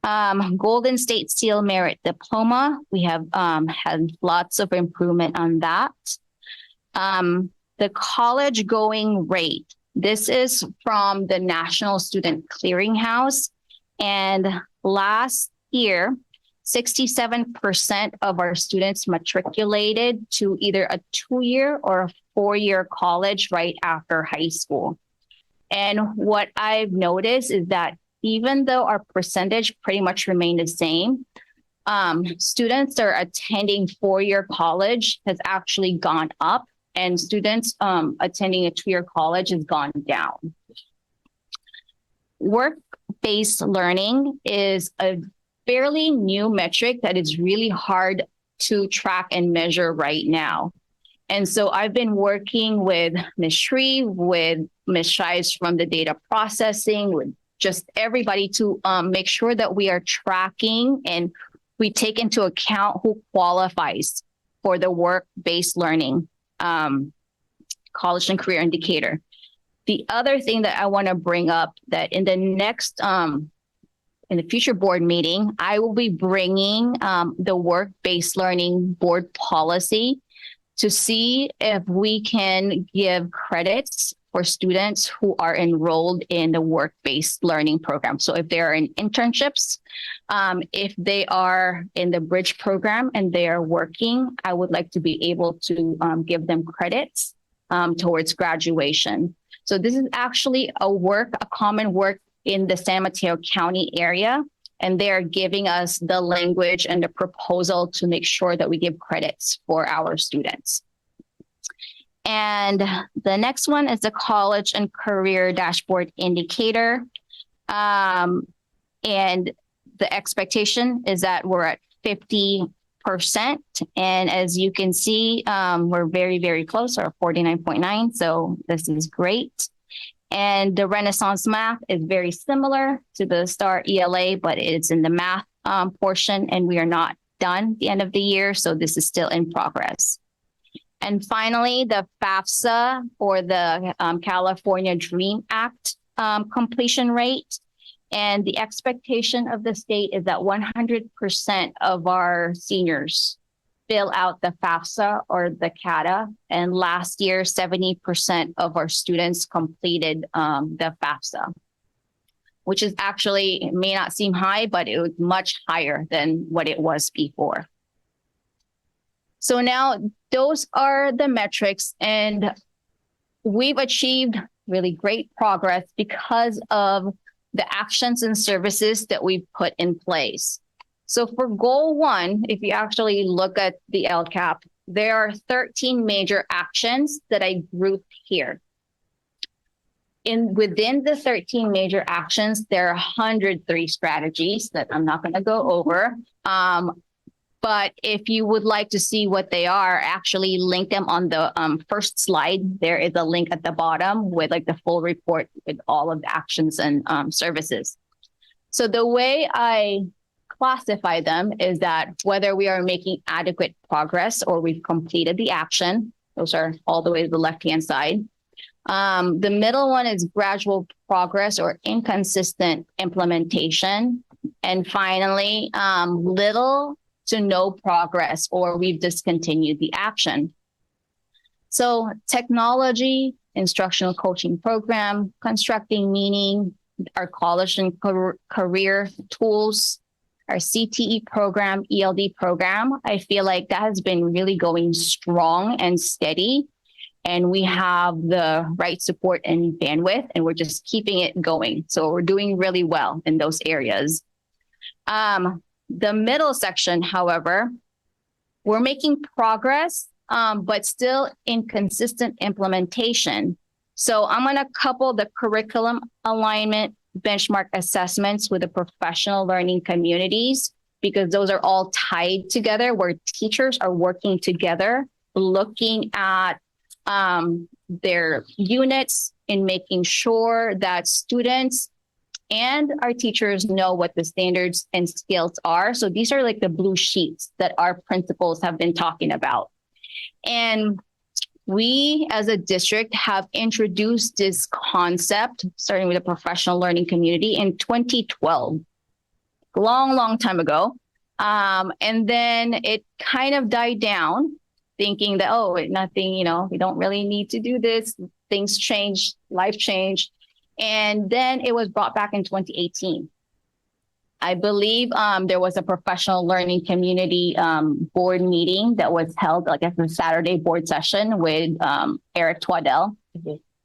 Speaker 14: Golden State Seal Merit Diploma. We have had lots of improvement on that. The college going rate. This is from the National Student Clearinghouse. And last year, 67% of our students matriculated to either a 2-year or a 4-year college right after high school. And what I've noticed is that even though our percentage pretty much remained the same, students that are attending 4-year college has actually gone up, and students attending a 2-year college has gone down. Work-based learning is a fairly new metric that is really hard to track and measure right now. And so I've been working with Ms. Shreve, with Ms. Shives from the data processing, with just everybody to make sure that we are tracking and we take into account who qualifies for the work-based learning college and career indicator. The other thing that I want to bring up that in the next, in the future board meeting, I will be bringing the work-based learning board policy to see if we can give credits for students who are enrolled in the work-based learning program. So if they are in internships, if they are in the bridge program and they are working, I would like to be able to give them credits towards graduation. So this is actually a common work in the San Mateo County area, and they're giving us the language and the proposal to make sure that we give credits for our students. And the next one is the college and career dashboard indicator. And the expectation is that we're at 50%. And as you can see, we're very, very close, or 49.9. So this is great. And the Renaissance math is very similar to the STAR ELA, but it's in the math portion, and we are not done at the end of the year. So this is still in progress. And finally, the FAFSA, or the California DREAM Act completion rate. And the expectation of the state is that 100% of our seniors fill out the FAFSA or the CATA. And last year, 70% of our students completed the FAFSA, which is actually, it may not seem high, but it was much higher than what it was before. So now those are the metrics, and we've achieved really great progress because of the actions and services that we've put in place. So for goal 1, if you actually look at the LCAP, there are 13 major actions that I grouped here. Within the 13 major actions, there are 103 strategies that I'm not going to go over. But if you would like to see what they are, actually link them on the first slide. There is a link at the bottom with like the full report with all of the actions and services. So the way I classify them is that whether we are making adequate progress or we've completed the action, those are all the way to the left-hand side. The middle one is gradual progress or inconsistent implementation. And finally, little to no progress or we've discontinued the action. So technology, instructional coaching program, constructing meaning, our college and career tools, our CTE program, ELD program, I feel like that has been really going strong and steady. And we have the right support and bandwidth, and we're just keeping it going. So we're doing really well in those areas. The middle section, however, we're making progress, but still inconsistent implementation. So I'm going to couple the curriculum alignment benchmark assessments with the professional learning communities, because those are all tied together where teachers are working together, looking at their units and making sure that students and our teachers know what the standards and skills are. So these are like the blue sheets that our principals have been talking about. And we as a district have introduced this concept, starting with the professional learning community in 2012, long time ago. And then it kind of died down, thinking that, oh, nothing, we don't really need to do this. Things changed, life changed. And then it was brought back in 2018. I believe there was a professional learning community board meeting that was held, I guess, a Saturday board session with Eric Twaddell.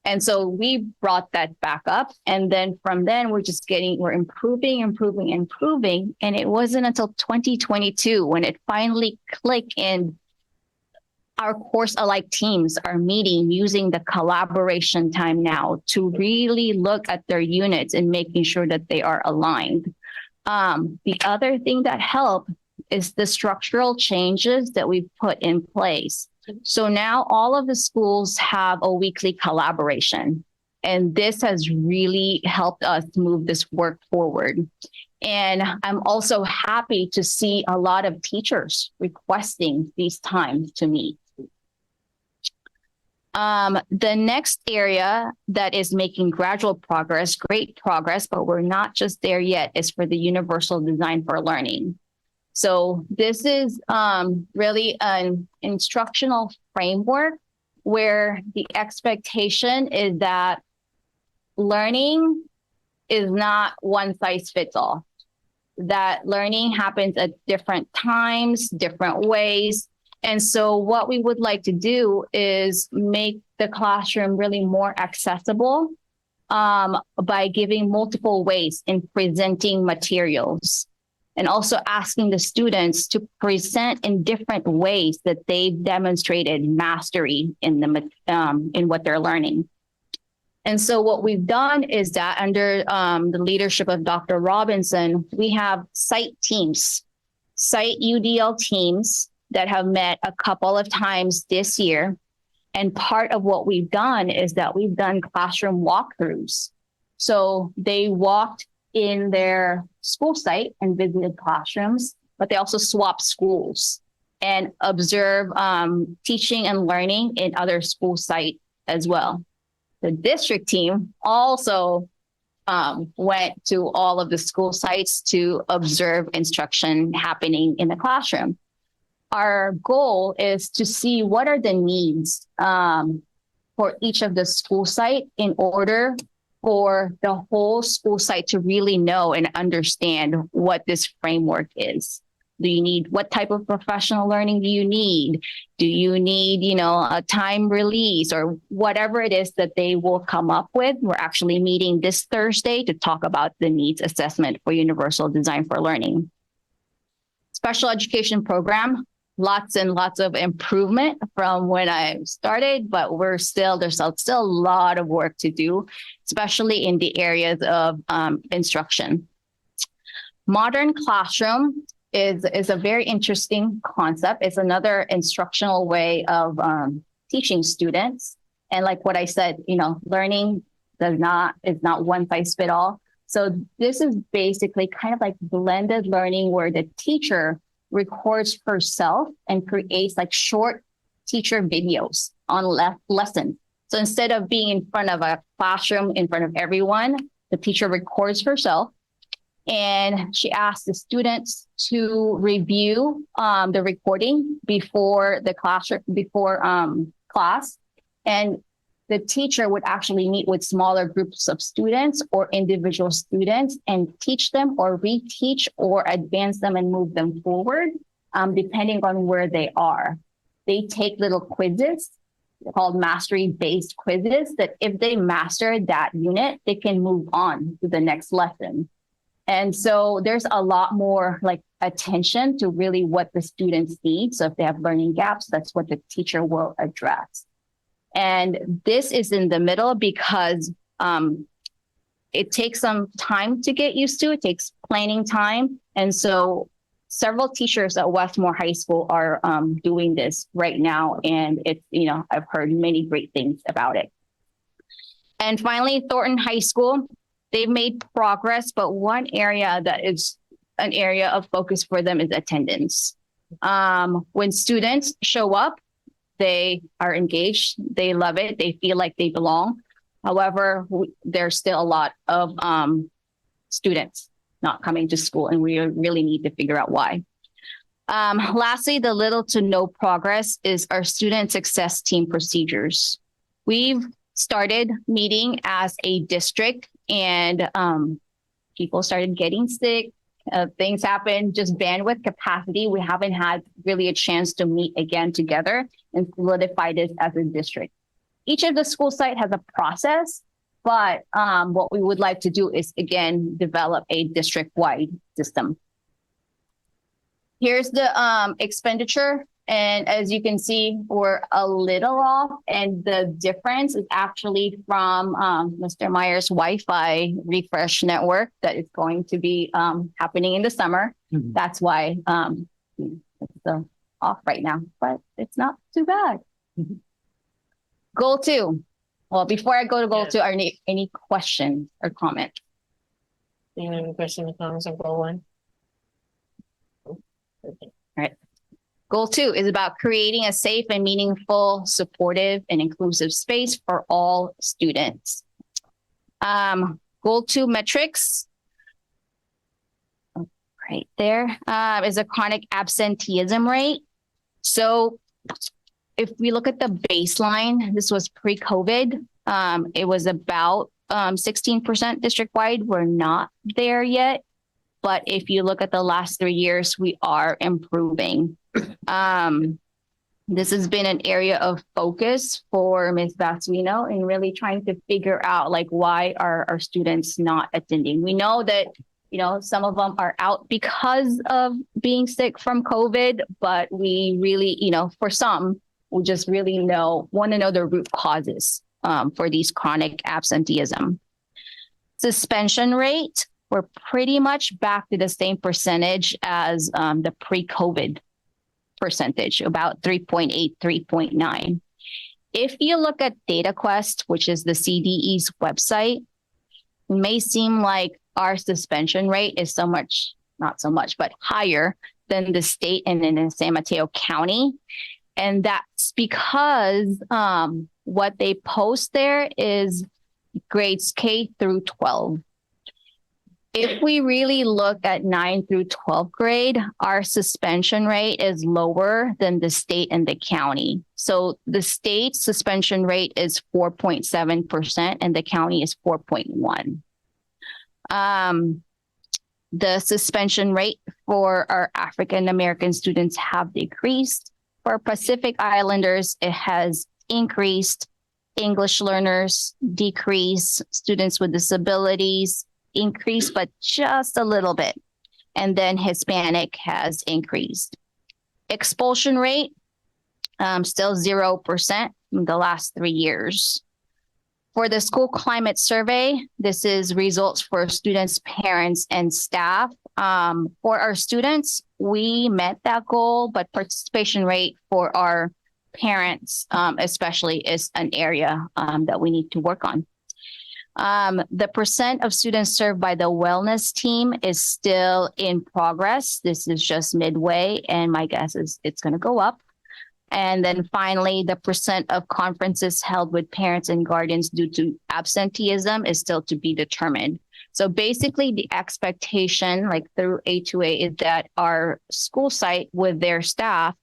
Speaker 14: And so we brought that back up. And then from then, we're improving. And it wasn't until 2022 when it finally clicked and our course alike teams are meeting using the collaboration time now to really look at their units and making sure that they are aligned. The other thing that helped is the structural changes that we've put in place. So now all of the schools have a weekly collaboration, and this has really helped us move this work forward. And I'm also happy to see a lot of teachers requesting these times to meet. The next area that is making gradual progress, great progress, but we're not just there yet, is for the universal design for learning. So this is really an instructional framework where the expectation is that learning is not one size fits all, that learning happens at different times, different ways. And so what we would like to do is make the classroom really more accessible by giving multiple ways in presenting materials, and also asking the students to present in different ways that they've demonstrated mastery in what they're learning. And so what we've done is that under the leadership of Dr. Robinson, we have site UDL teams that have met a couple of times this year. And part of what we've done is that we've done classroom walkthroughs. So they walked in their school site and visited classrooms, but they also swapped schools and observe teaching and learning in other school sites as well. The district team also went to all of the school sites to observe instruction happening in the classroom. Our goal is to see what are the needs for each of the school site in order for the whole school site to really know and understand what this framework is. Do you need, what type of professional learning do you need? Do you need, a time release or whatever it is that they will come up with? We're actually meeting this Thursday to talk about the needs assessment for universal design for learning. Special education program, lots and lots of improvement from when I started, but there's still a lot of work to do, especially in the areas of instruction. Modern classroom is a very interesting concept. It's another instructional way of teaching students. And like what I said, learning is not one size fit all. So this is basically kind of like blended learning where the teacher records herself and creates like short teacher videos on lessons. So instead of being in front of a classroom, in front of everyone, the teacher records herself and she asks the students to review the recording before the classroom, before class. And the teacher would actually meet with smaller groups of students or individual students and teach them or reteach or advance them and move them forward, depending on where they are. They take little quizzes called mastery-based quizzes that if they master that unit, they can move on to the next lesson. And so there's a lot more like attention to really what the students need. So if they have learning gaps, that's what the teacher will address. And this is in the middle because it takes some time to get used to. It takes planning time. And so several teachers at Westmore High School are doing this right now. And it's, you know, I've heard many great things about it. And finally, Thornton High School, they've made progress, but one area that is an area of focus for them is attendance. When students show up, they are engaged, they love it, they feel like they belong. However, there's still a lot of students not coming to school, and we really need to figure out why. Lastly, the little to no progress is our student success team procedures. We've started meeting as a district, and people started getting sick. Things happen, just bandwidth capacity. We haven't had really a chance to meet again together and solidify this as a district. Each of the school site has a process, but what we would like to do is, again, develop a district-wide system. Here's the expenditure. And as you can see, we're a little off. And the difference is actually from Mr. Meyer's Wi-Fi refresh network that is going to be happening in the summer. Mm-hmm. That's why it's off right now, but it's not too bad. Mm-hmm. Goal 2. Well, before I go to goal 2, are any questions or comments?
Speaker 6: Any questions or comments on goal 1?
Speaker 14: Okay. All right. Goal 2 is about creating a safe and meaningful, supportive, and inclusive space for all students. Goal 2 metrics, right there, is a chronic absenteeism rate. So if we look at the baseline, this was pre-COVID, it was about 16% district-wide. We're not there yet. But if you look at the last 3 years, we are improving. This has been an area of focus for Ms. Basuino in really trying to figure out like why are our students not attending. We know that, you know, some of them are out because of being sick from COVID, but we really, you know, for some, we just really want to know the root causes for these chronic absenteeism. Suspension rate, we're pretty much back to the same percentage as the pre-COVID percentage, about 3.8, 3.9. If you look at DataQuest, which is the CDE's website, it may seem like our suspension rate is not so much, but higher than the state and in San Mateo County. And that's because what they post there is grades K through 12. If we really look at 9 through 12th grade, our suspension rate is lower than the state and the county. So the state suspension rate is 4.7% and the county is 4.1. The suspension rate for our African American students have decreased. For Pacific Islanders, it has increased. English learners decrease. Students with disabilities increased, but just a little bit. And then Hispanic has increased. Expulsion rate, still 0% in the last 3 years. For the school climate survey, this is results for students, parents, and staff. For our students, we met that goal, but participation rate for our parents, especially, is an area that we need to work on. The percent of students served by the wellness team is still in progress. This is just midway, and my guess is it's going to go up. And then finally, the percent of conferences held with parents and guardians due to absenteeism is still to be determined. So basically the expectation, like through A2A, is that our school site with their staff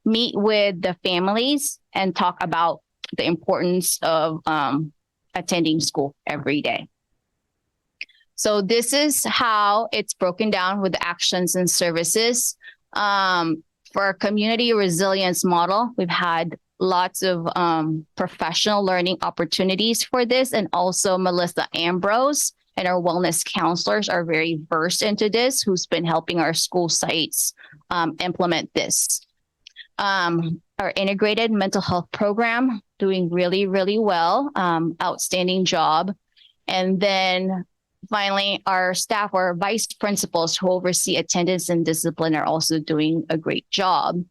Speaker 14: meet with the families and talk about the importance of attending school every day. So this is how it's broken down with actions and services. For our community resilience model, we've had lots of professional learning opportunities for this, and also Melissa Ambrose and our wellness counselors are very versed into this, who's been helping our school sites implement this. Our integrated mental health program doing really, really well, outstanding job. And then finally, our staff or vice principals who oversee attendance and discipline are also doing a great job.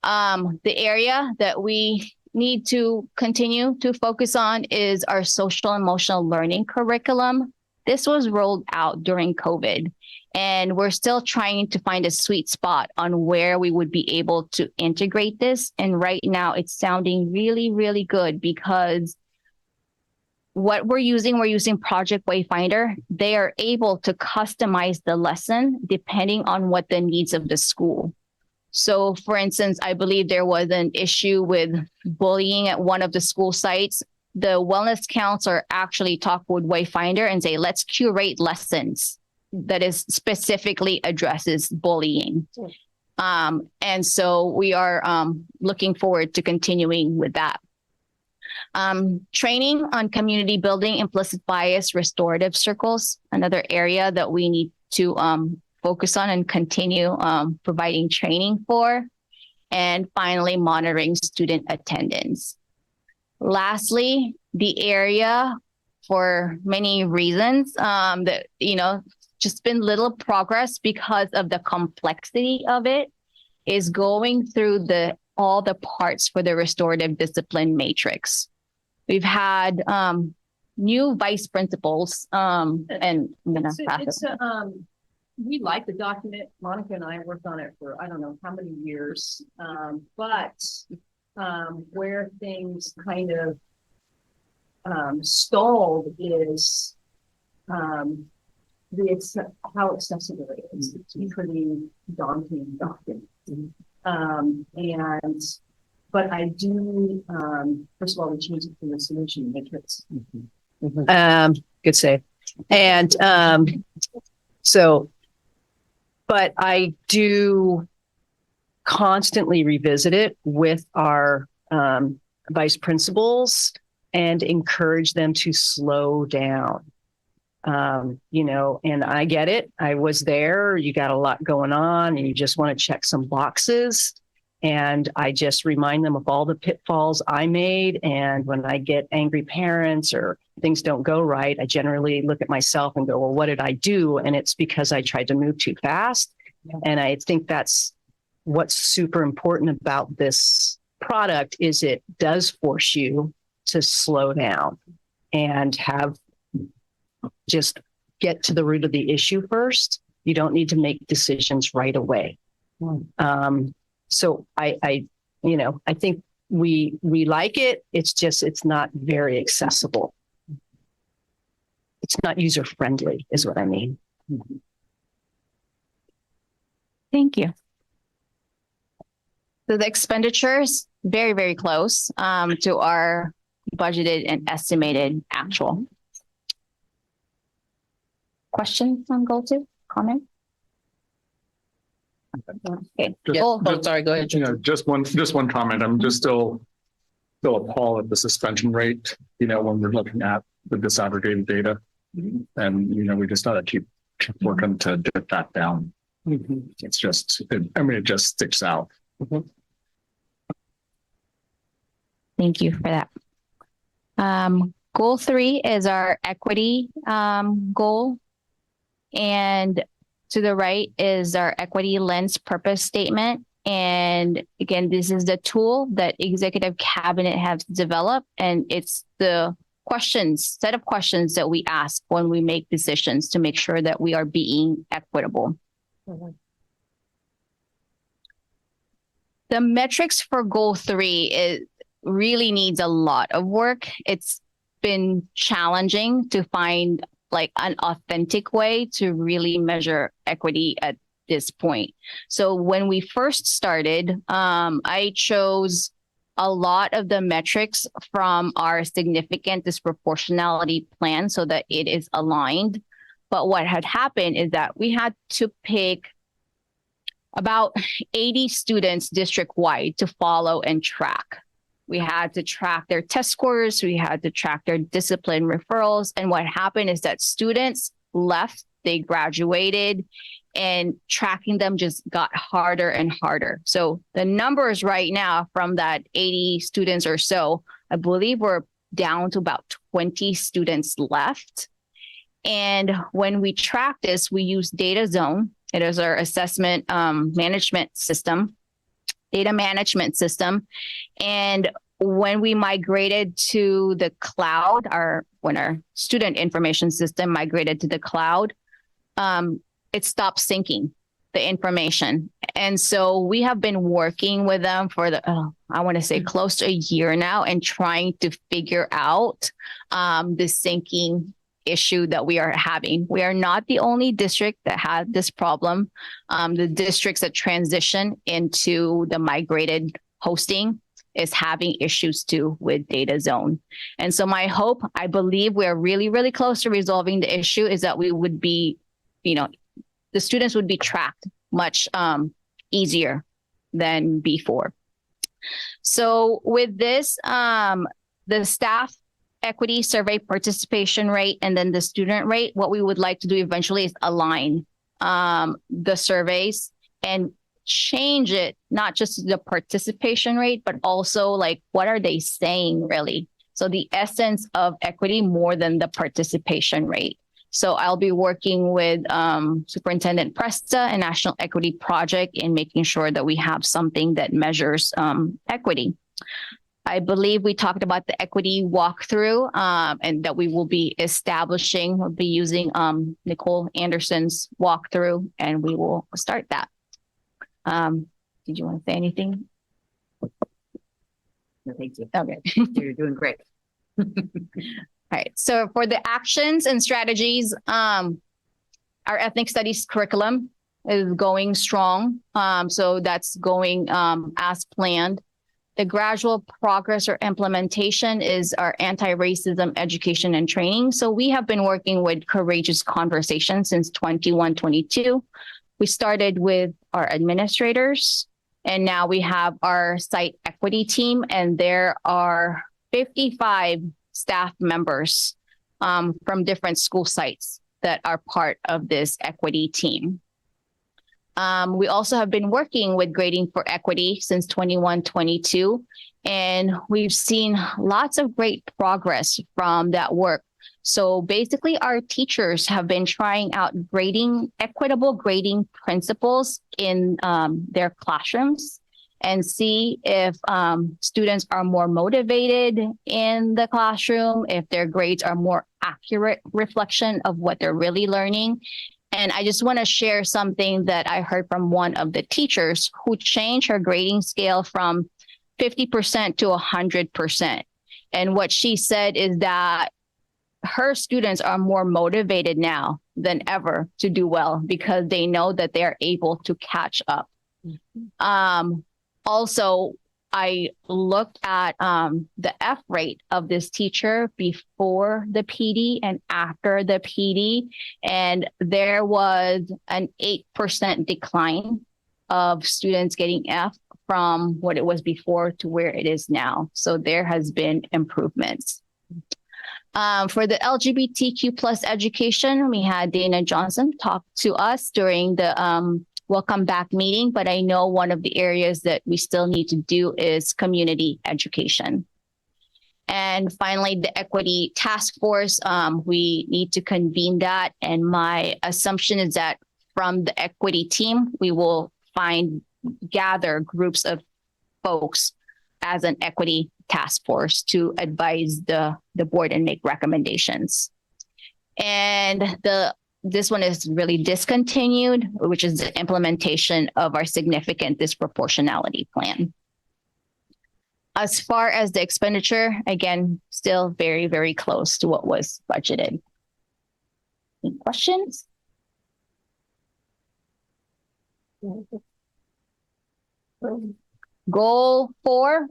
Speaker 14: The area that we need to continue to focus on is our social emotional learning curriculum. This was rolled out during COVID, and we're still trying to find a sweet spot on where we would be able to integrate this. And right now it's sounding really, really good because what we're using Project Wayfinder. They are able to customize the lesson depending on what the needs of the school. So for instance, I believe there was an issue with bullying at one of the school sites. The wellness counselor actually talked with Wayfinder and say, let's curate lessons that is specifically addresses bullying. And so we are looking forward to continuing with that. Training on community building, implicit bias, restorative circles, another area that we need to focus on and continue providing training for. And finally, monitoring student attendance. Lastly, the area for many reasons that, just been little progress because of the complexity of it is going through all the parts for the restorative discipline matrix. We've had new vice principals, and I'm gonna pass it.
Speaker 18: We like the document. Monica and I worked on it for I don't know how many years, but where things kind of stalled is how accessible it is. It's a pretty daunting document. But I do, first of all, we changed it from the solution matrix.
Speaker 6: Good save. And but I do constantly revisit it with our vice principals and encourage them to slow down. And I get it. I was there. You got a lot going on and you just want to check some boxes. And I just remind them of all the pitfalls I made. And when I get angry parents or things don't go right, I generally look at myself and go, well, what did I do? And it's because I tried to move too fast. And I think that's what's super important about this product is it does force you to slow down and just get to the root of the issue first. You don't need to make decisions right away. So I think we like it. It's not very accessible. It's not user friendly is what I mean.
Speaker 14: Thank you. So the expenditures, very, very close to our budgeted and estimated actual. Questions on goal 2? Comment? Okay.
Speaker 1: Sorry, go ahead.
Speaker 3: Just one comment. I'm just still appalled at the suspension rate, when we're looking at the disaggregated data. And, we just gotta keep working to get that down. It's just, it just sticks out.
Speaker 14: Thank you for that. Goal 3 is our equity goal. And to the right is our equity lens purpose statement. And again, this is the tool that Executive Cabinet has developed. And it's the set of questions that we ask when we make decisions to make sure that we are being equitable. The metrics for goal 3 is really needs a lot of work. It's been challenging to find like an authentic way to really measure equity at this point. So when we first started, I chose a lot of the metrics from our significant disproportionality plan so that it is aligned. But what had happened is that we had to pick about 80 students district-wide to follow and track. We had to track their test scores. We had to track their discipline referrals. And what happened is that students left, they graduated, and tracking them just got harder and harder. So the numbers right now from that 80 students or so, I believe we're down to about 20 students left. And when we track this, we use Data Zone. It is our assessment management system, data management system. And when we migrated to the cloud, when our student information system migrated to the cloud, it stopped syncing the information. And so we have been working with them for I want to say close to a year now and trying to figure out the syncing issue that we are having. We are not the only district that had this problem. The districts that transition into the migrated hosting is having issues too with Data Zone. And so my hope, I believe we're really, really close to resolving the issue, is that we would be, the students would be tracked much easier than before. So with this, the staff equity survey participation rate and then the student rate, what we would like to do eventually is align the surveys and change it, not just the participation rate, but also like what are they saying really? So the essence of equity more than the participation rate. So I'll be working with Superintendent Presta and National Equity Project in making sure that we have something that measures equity. I believe we talked about the equity walkthrough and that we will be establishing, we'll be using Nicole Anderson's walkthrough, and we will start that. Did you want to say anything?
Speaker 4: No, thank you.
Speaker 14: Okay.
Speaker 4: You're doing great.
Speaker 14: All right. So for the actions and strategies, our ethnic studies curriculum is going strong. So that's going as planned. The gradual progress or implementation is our anti-racism education and training. So we have been working with Courageous Conversation since 21-22. We started with our administrators, and now we have our site equity team, and there are 55 staff members from different school sites that are part of this equity team. We also have been working with Grading for Equity since 21-22, and we've seen lots of great progress from that work. So basically, our teachers have been trying out equitable grading principles in their classrooms and see if students are more motivated in the classroom, if their grades are more accurate reflection of what they're really learning. And I just want to share something that I heard from one of the teachers who changed her grading scale from 50% to 100%. And what she said is that her students are more motivated now than ever to do well because they know that they're able to catch up. Also, I looked at the F rate of this teacher before the PD and after the PD, and there was an 8% decline of students getting F from what it was before to where it is now. So there has been improvements. For the LGBTQ plus education, we had Dana Johnson talk to us during the welcome back meeting, but I know one of the areas that we still need to do is community education. And finally, the equity task force, we need to convene that. And my assumption is that from the equity team, we will gather groups of folks as an equity task force to advise the board and make recommendations. And the this one is really discontinued, which is the implementation of our significant disproportionality plan. As far as the expenditure, again, still very, very close to what was budgeted. Any questions? Goal 4,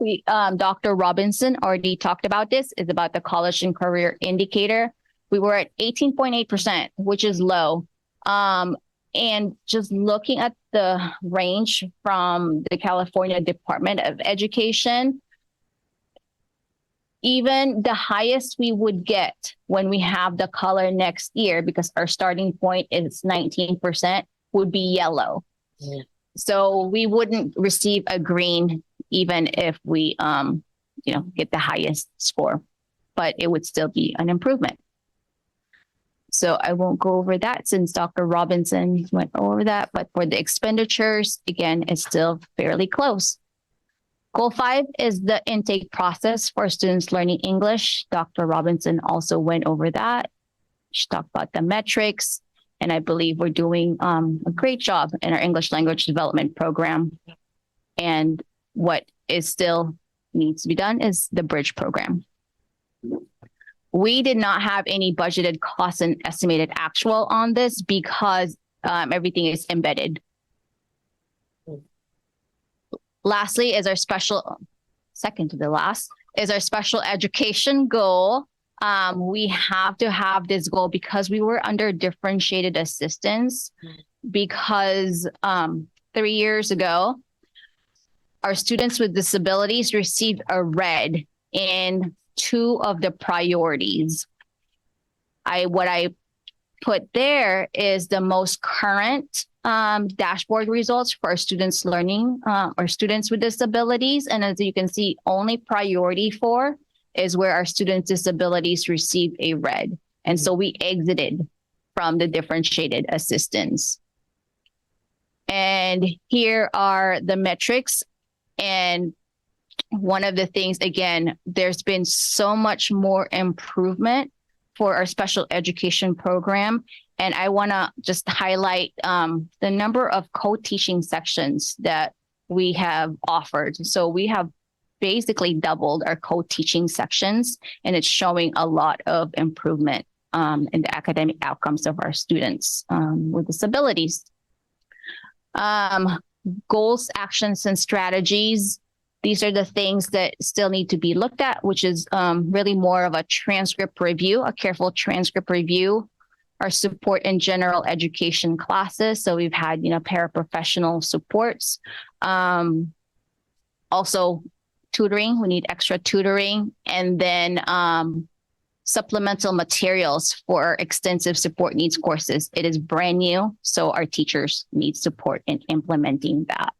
Speaker 14: Dr. Robinson already talked about this, is about the college and career indicator. We were at 18.8%, which is low. And just looking at the range from the California Department of Education, even the highest we would get when we have the color next year, because our starting point is 19%, would be yellow. Yeah. So we wouldn't receive a green even if we, get the highest score, but it would still be an improvement. So I won't go over that since Dr. Robinson went over that, but for the expenditures, again, it's still fairly close. Goal 5 is the intake process for students learning English. Dr. Robinson also went over that. She talked about the metrics, and I believe we're doing a great job in our English language development program. And what is still needs to be done is the bridge program. We did not have any budgeted costs and estimated actual on this because everything is embedded. Lastly is our second to the last, is our special education goal. We have to have this goal because we were under differentiated assistance because 3 years ago, our students with disabilities received a red in 2 of the priorities. What I put there is the most current dashboard results for our students learning or students with disabilities. And as you can see, only priority 4 is where our students' disabilities receive a red. And so we exited from the differentiated assistance. And here are the metrics. And one of the things, again, there's been so much more improvement for our special education program. And I want to just highlight the number of co-teaching sections that we have offered. So we have basically doubled our co-teaching sections, and it's showing a lot of improvement in the academic outcomes of our students with disabilities. Goals, actions, and strategies. These are the things that still need to be looked at, which is really more of a transcript review, a careful transcript review. Our support in general education classes. So we've had, paraprofessional supports. Also tutoring, we need extra tutoring. And then supplemental materials for extensive support needs courses. It is brand new, so our teachers need support in implementing that.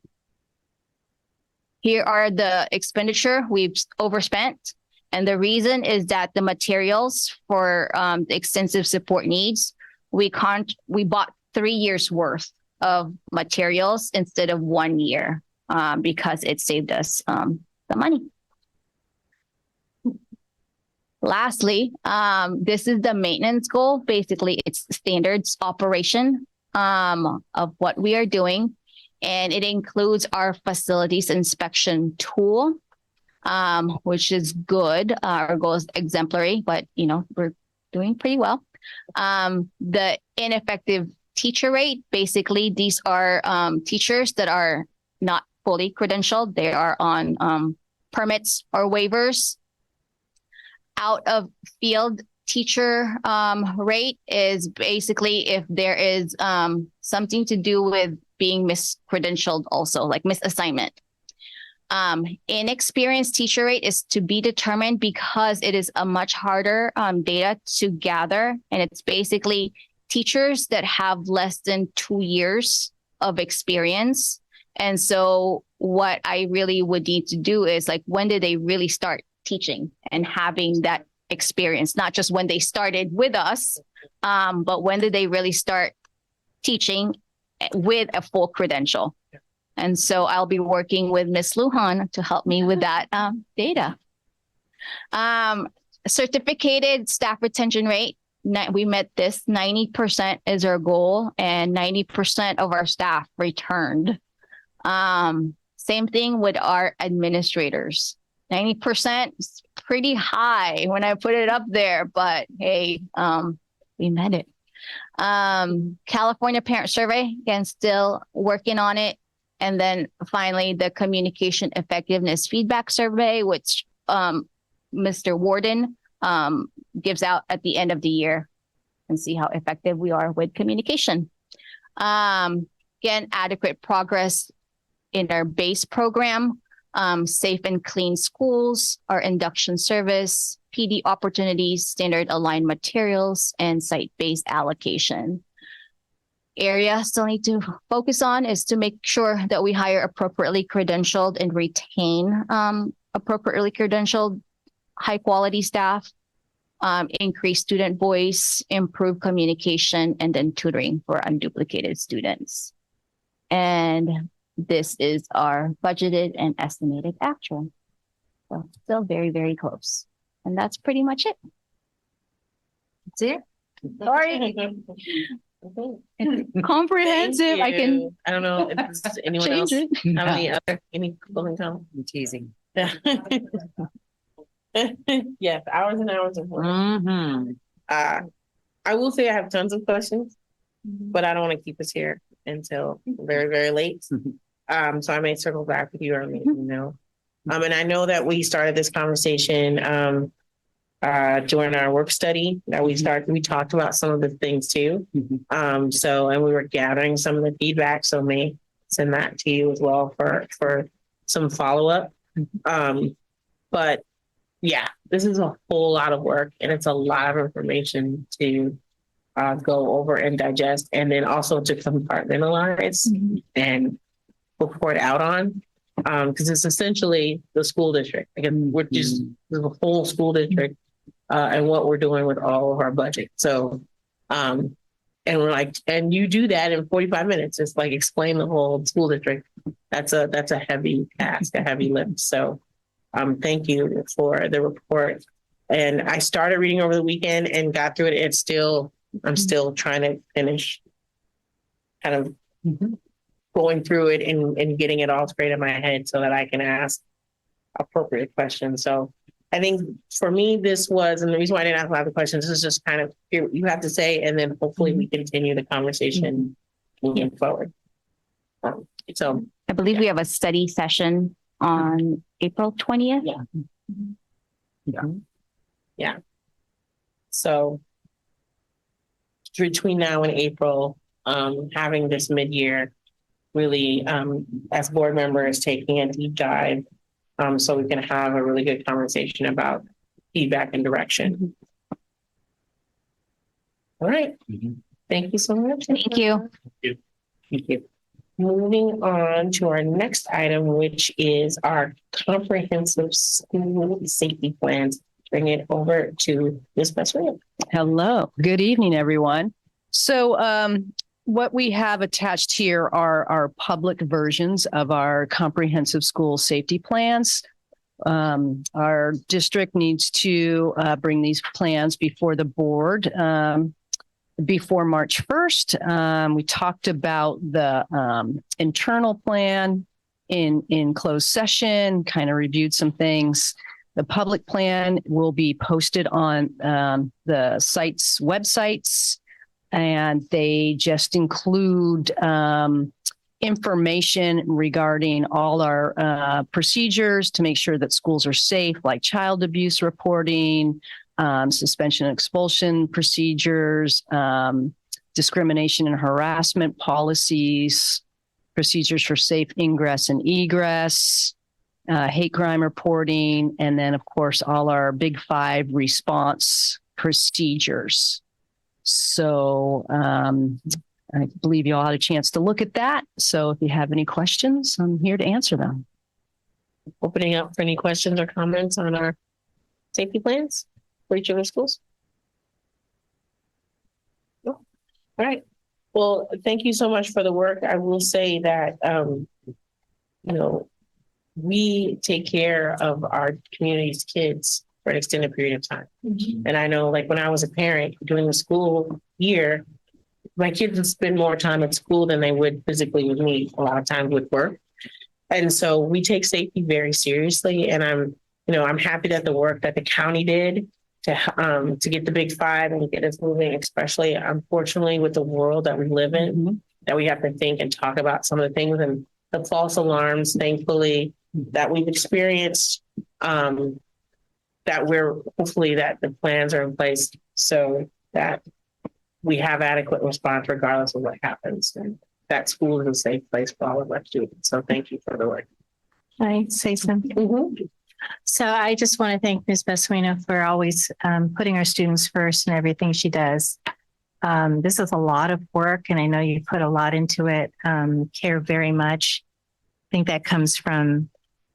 Speaker 14: Here are the expenditure we've overspent. And the reason is that the materials for the extensive support needs, we bought 3 years worth of materials instead of 1 year because it saved us the money. Lastly, this is the maintenance goal. Basically, it's standards operation of what we are doing. And it includes our facilities inspection tool, which is good. Our goal is exemplary, but we're doing pretty well. The ineffective teacher rate, basically, these are teachers that are not fully credentialed. They are on permits or waivers. Out of field teacher rate is basically if there is something to do with being miscredentialed also, like misassignment. Inexperienced teacher rate is to be determined because it is a much harder data to gather. And it's basically teachers that have less than 2 years of experience. And so what I really would need to do is when did they really start teaching and having that experience, not just when they started with us, but when did they really start teaching with a full credential. And so I'll be working with Ms. Lujan to help me with that data. Certificated staff retention rate. we met this 90% is our goal, and 90% of our staff returned. Same thing with our administrators. 90% is pretty high when I put it up there, but hey, we met it. California Parent Survey, again, still working on it. And then finally, the Communication Effectiveness Feedback Survey, which Mr. Warden gives out at the end of the year, and see how effective we are with communication. Again, adequate progress in our base program, safe and clean schools, our induction service, PD opportunities, standard aligned materials, and site-based allocation. Area still need to focus on is to make sure that we hire appropriately credentialed and retain appropriately credentialed high quality staff, increase student voice, improve communication, and then tutoring for unduplicated students. And this is our budgeted and estimated actual. So still very, very close. And that's pretty much it.
Speaker 4: That's it.
Speaker 14: Sorry.
Speaker 1: Comprehensive.
Speaker 14: I can.
Speaker 6: I don't know if there's anyone
Speaker 14: Change
Speaker 6: else
Speaker 14: it.
Speaker 6: have any closing comments?
Speaker 4: I'm teasing.
Speaker 6: Yes, hours and hours of work. I will say I have tons of questions, but I don't want to keep us here until very, very late. So I may circle back with you or let you know. And I know that we started this conversation during our work study that we talked about some of the things too. And we were gathering some of the feedback, so may send that to you as well for some follow-up. But yeah, this is a whole lot of work, and it's a lot of information to go over and digest, and then also to compartmentalize and report out on, because it's essentially the school district. Again, we're just the whole school district and what we're doing with all of our budget. So, and we're like, and you do that in 45 minutes. It's like explain the whole school district. That's a heavy task, a heavy lift. So, thank you for the report. And I started reading over the weekend and got through it. I'm still trying to finish kind of going through it and getting it all straight in my head so that I can ask appropriate questions. So I think for me, this was, and the reason why I didn't ask a lot of questions, this is just kind of hear what you have to say, and then hopefully we continue the conversation moving forward. So
Speaker 14: I believe we have a study session on April 20th.
Speaker 6: Yeah. So between now and April, having this mid-year really, as board members, taking a deep dive, so we can have a really good conversation about feedback and direction. All right. Thank you so much.
Speaker 14: Thank you.
Speaker 6: Thank you. Moving on to our next item, which is our comprehensive school safety plans. Bring it over to Ms. Besseria.
Speaker 18: Hello, good evening, everyone. So what we have attached here are our public versions of our comprehensive school safety plans. Our district needs to bring these plans before the board before March 1st. We talked about the internal plan in closed session, kind of reviewed some things. The public plan will be posted on the site's websites, and they just include information regarding all our procedures to make sure that schools are safe, like child abuse reporting, suspension and expulsion procedures, discrimination and harassment policies, procedures for safe ingress and egress, hate crime reporting, and then, of course, all our Big Five response procedures. So I believe you all had a chance to look at that. So if you have any questions, I'm here to answer them.
Speaker 6: Opening up for any questions or comments on our safety plans for each of the schools. No? All right. Well, thank you so much for the work. I will say that, we take care of our community's kids
Speaker 1: for an extended period of time. And I know like when I was a parent during the school year, my kids would spend more time at school than they would physically with me, a lot of times with work. And so we take safety very seriously. And I'm happy that the work that the county did to get the big five and get us moving, especially unfortunately with the world that we live in, that we have to think and talk about some of the things and the false alarms, thankfully, that we've experienced, that hopefully that the plans are in place so that we have adequate response regardless of what happens, and that school is a safe place for all of our students. So thank you for the work.
Speaker 9: Can I say something? So I just want to thank Ms. Besuino for always putting our students first in everything she does. This is a lot of work, and I know you put a lot into it, care very much. I think that comes from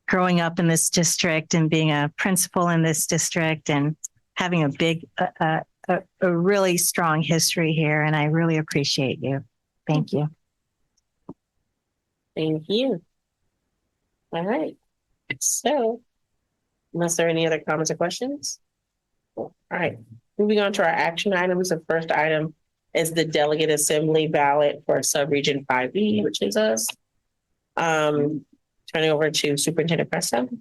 Speaker 9: growing up in this district and being a principal in this district and having a really strong history here. And I really appreciate you. Thank you.
Speaker 1: Thank you. All right. So, unless there are any other comments or questions? All right. Moving on to our action items. The first item is the delegate assembly ballot for subregion 5B, which is us. Turning over to Superintendent Preston.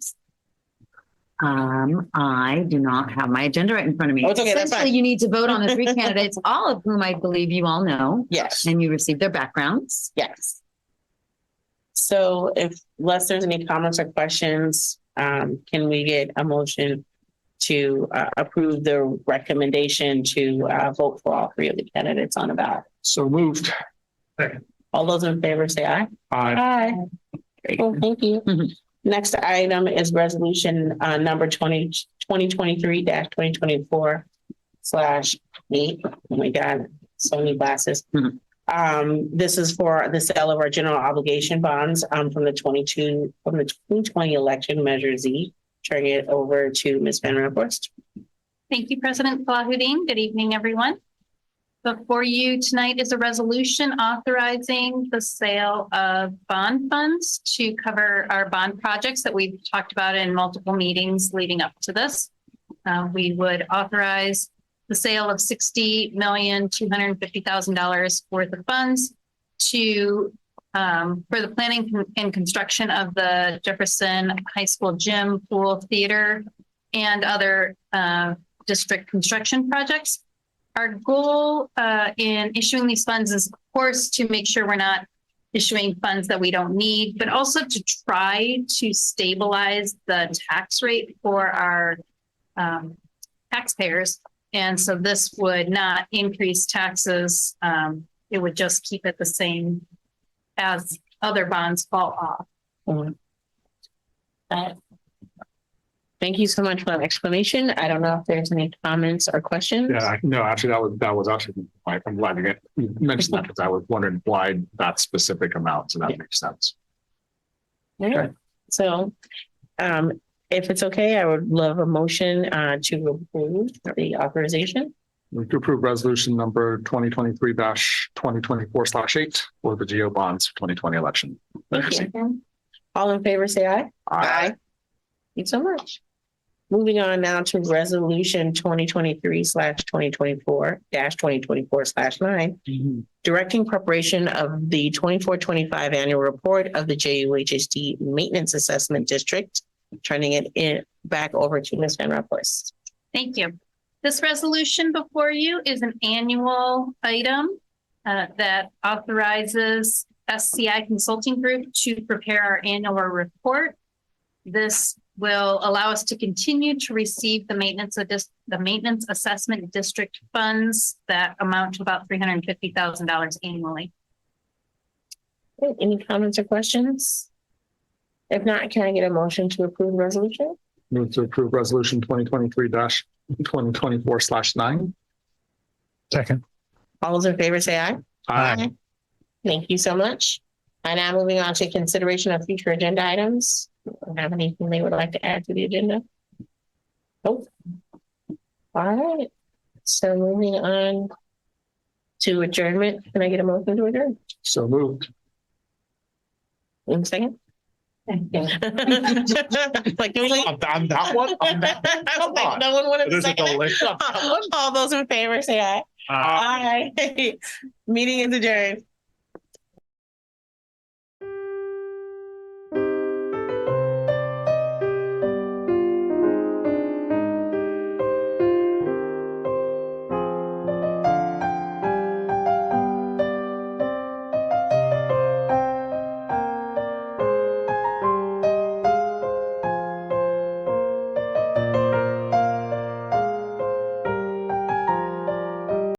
Speaker 4: I do not have my agenda right in front of me.
Speaker 1: Oh, it's okay, that's
Speaker 4: Essentially,
Speaker 1: fine.
Speaker 4: you need to vote on the three candidates, all of whom I believe you all know.
Speaker 1: Yes.
Speaker 4: And you received their backgrounds.
Speaker 1: Yes. So unless there's any comments or questions, can we get a motion to approve the recommendation to vote for all three of the candidates on the ballot?
Speaker 3: So moved.
Speaker 1: All those in favor say aye.
Speaker 3: Aye.
Speaker 1: Aye. Great. Well, thank you. Next item is resolution number 2023-2024/8. Oh my God, so many glasses. This is for the sale of our general obligation bonds from the 2020 election measure Z. Turning it over to Ms. Van Raphorst.
Speaker 19: Thank you, President Salahuddin. Good evening, everyone. Before you tonight is a resolution authorizing the sale of bond funds to cover our bond projects that we've talked about in multiple meetings leading up to this. We would authorize the sale of $60,250,000 worth of funds to for the planning and construction of the Jefferson High School gym, pool, theater, and other district construction projects. Our goal in issuing these funds is, of course, to make sure we're not issuing funds that we don't need, but also to try to stabilize the tax rate for our taxpayers. And so this would not increase taxes. It would just keep it the same as other bonds fall off.
Speaker 1: Thank you so much for that explanation. I don't know if there's any comments or questions.
Speaker 3: Yeah, no, actually, that was actually, I'm glad you mentioned that because I was wondering why that specific amount. So that makes sense.
Speaker 1: Okay. So, if it's okay, I would love a motion to approve the authorization.
Speaker 3: Move to approve resolution number 2023-2024/8 for the GO bonds for 2020 election.
Speaker 1: Thank you. All in favor, say aye. Aye. Thank you so much. Moving on now to resolution 2023/2024-2024/9, directing preparation of the 24-25 annual report of the JUHSD Maintenance Assessment District. Turning it back over to Ms. Van Raphorst.
Speaker 19: Thank you. This resolution before you is an annual item that authorizes SCI Consulting Group to prepare our annual report. This will allow us to continue to receive the maintenance assessment district funds that amount to about $350,000 annually.
Speaker 1: Any comments or questions? If not, can I get a motion to approve the resolution?
Speaker 3: Move to approve resolution 2023-2024/9.
Speaker 10: Second.
Speaker 1: All those in favor say aye.
Speaker 10: Aye.
Speaker 1: Thank you so much. And now moving on to consideration of future agenda items. Have anything they would like to add to the agenda? Nope. All right. So moving on to adjournment. Can I get a motion to adjourn?
Speaker 3: So moved.
Speaker 1: One second.
Speaker 6: Like, can we like,
Speaker 3: On that one? On that
Speaker 6: I don't think no one wanted to
Speaker 3: There's
Speaker 6: say
Speaker 3: a delay.
Speaker 6: All those in favor say aye. Aye. Meeting is adjourned.